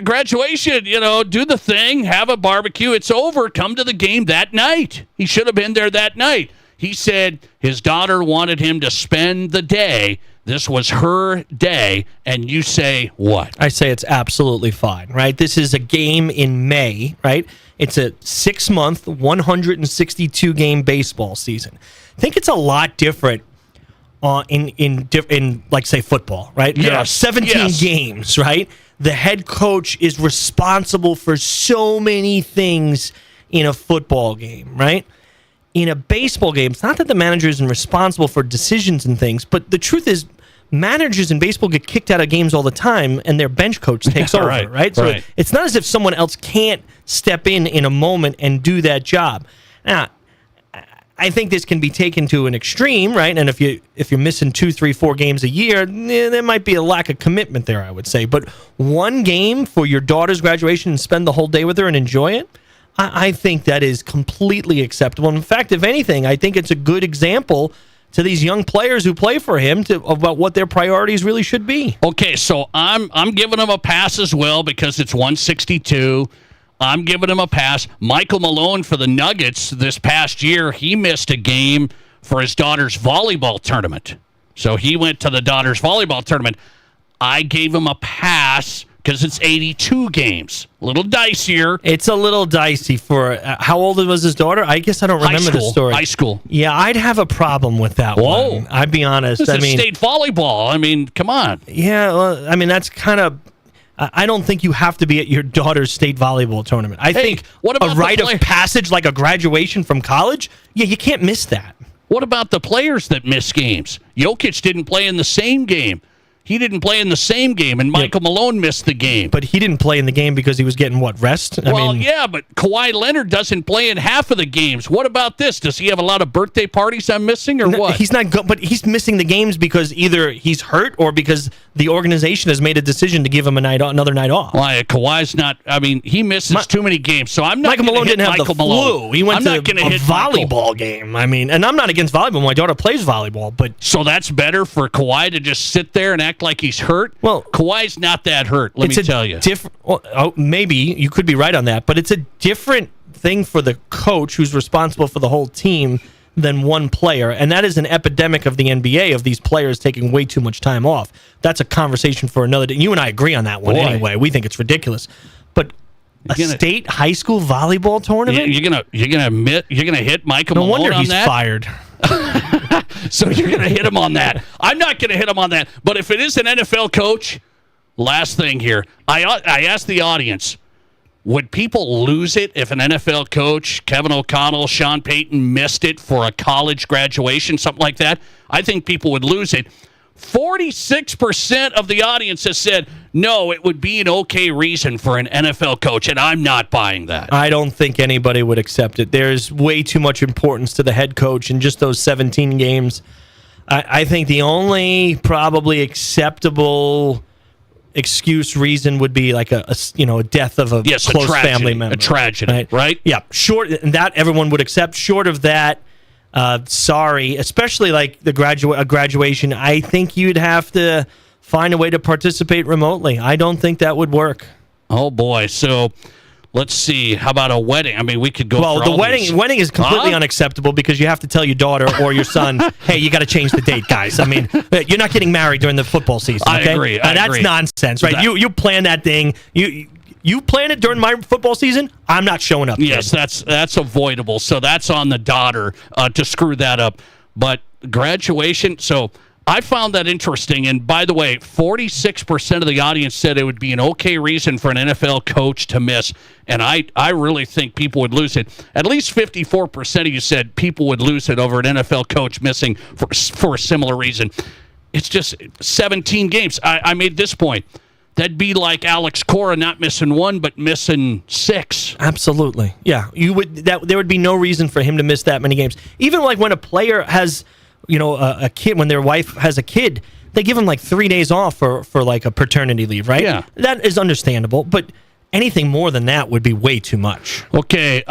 graduation, do the thing, have a barbecue. It's over. Come to the game that night. He should have been there that night. He said his daughter wanted him to spend the day This was her day, and you say what? I say it's absolutely fine, right? This is a game in May, right? It's a 6-month, 162-game baseball season. I think it's a lot different in like, say, football, right? There are 17 games, right? The head coach is responsible for so many things in a football game, right? In a baseball game, it's not that the manager isn't responsible for decisions and things, but the truth is, managers in baseball get kicked out of games all the time, and their bench coach takes over, right? So it's not as if someone else can't step in a moment and do that job. Now, I think this can be taken to an extreme, right? And if you're missing 2, 3, 4 games a year, there might be a lack of commitment there, I would say. But one game for your daughter's graduation and spend the whole day with her and enjoy it, I think that is completely acceptable. In fact, if anything, I think it's a good example to these young players who play for him about what their priorities really should be. Okay, so I'm giving him a pass as well because it's 162. I'm giving him a pass. Michael Malone for the Nuggets this past year, he missed a game for his daughter's volleyball tournament. So he went to the daughter's volleyball tournament. I gave him a pass because it's 82 games. A little dicier. It's a little dicey for how old was his daughter? I guess I don't remember the story. High school. Yeah, I'd have a problem with that one. I'd be honest. This is state volleyball. I mean, come on. Yeah, well, I mean, that's kind of... I don't think you have to be at your daughter's state volleyball tournament. I think what about a rite of passage like a graduation from college, you can't miss that. What about the players that miss games? Jokic didn't play in the same game. He didn't play in the same game, and Michael Malone missed the game. But he didn't play in the game because he was getting, rest? I mean, yeah, but Kawhi Leonard doesn't play in half of the games. What about this? Does he have a lot of birthday parties I'm missing, or what? He's not but he's missing the games because either he's hurt or because the organization has made a decision to give him another night off. Well, Kawhi's not, he misses too many games, so I'm not Michael Malone didn't have the flu. He went to a volleyball game. And I'm not against volleyball. My daughter plays volleyball, but... So that's better for Kawhi to just sit there and act like he's hurt? Well, Kawhi's not that hurt, let me tell you. Maybe you could be right on that, but it's a different thing for the coach who's responsible for the whole team than one player, and that is an epidemic of the NBA of these players taking way too much time off. That's a conversation for another day. You and I agree on that one anyway. We think it's ridiculous. But state high school volleyball tournament? You're gonna hit Michael Malone on that? No wonder he's fired. So you're going to hit him on that. I'm not going to hit him on that. But if it is an NFL coach, last thing here, I asked the audience, would people lose it if an NFL coach, Kevin O'Connell, Sean Payton, missed it for a college graduation, something like that? I think people would lose it. 46% of the audience has said, no, it would be an okay reason for an NFL coach, and I'm not buying that. I don't think anybody would accept it. There's way too much importance to the head coach in just those 17 games. I think the only probably acceptable excuse reason would be like a death of a close family member. A tragedy, right? Yeah, and that everyone would accept. Short of that, sorry, especially like the graduation, I think you'd have to find a way to participate remotely. I don't think that would work. Oh boy, so let's see. How about a wedding? I mean, we could go. Well, the wedding is completely unacceptable because you have to tell your daughter or your son, "Hey, you got to change the date, guys." I mean, you're not getting married during the football season. Okay? I agree. That's nonsense, right? You plan that thing. You plan it during my football season, I'm not showing up. Yes, that's avoidable. So that's on the daughter to screw that up. But graduation, so I found that interesting. And by the way, 46% of the audience said it would be an okay reason for an NFL coach to miss. And I really think people would lose it. At least 54% of you said people would lose it over an NFL coach missing for a similar reason. It's just 17 games. I made this point. That'd be like Alex Cora not missing one, but missing 6. Absolutely, yeah. There would be no reason for him to miss that many games. Even like when a player has, a kid, when their wife has a kid, they give him like 3 days off for like a paternity leave, right? Yeah, that is understandable. But anything more than that would be way too much. Okay,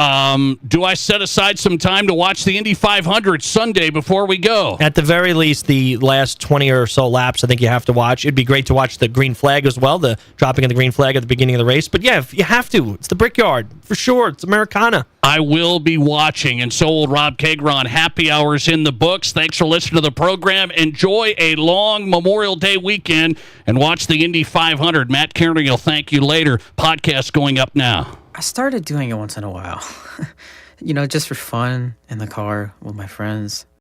do I set aside some time to watch the Indy 500 Sunday before we go? At the very least, the last 20 or so laps, I think you have to watch. It'd be great to watch the green flag as well, the dropping of the green flag at the beginning of the race. But yeah, you have to. It's the Brickyard, for sure. It's Americana. I will be watching, and so will Rob Kagron. Happy hours in the books. Thanks for listening to the program. Enjoy a long Memorial Day weekend and watch the Indy 500. Matt Kearney will thank you later. Podcast going up now. I started doing it once in a while. Just for fun in the car with my friends.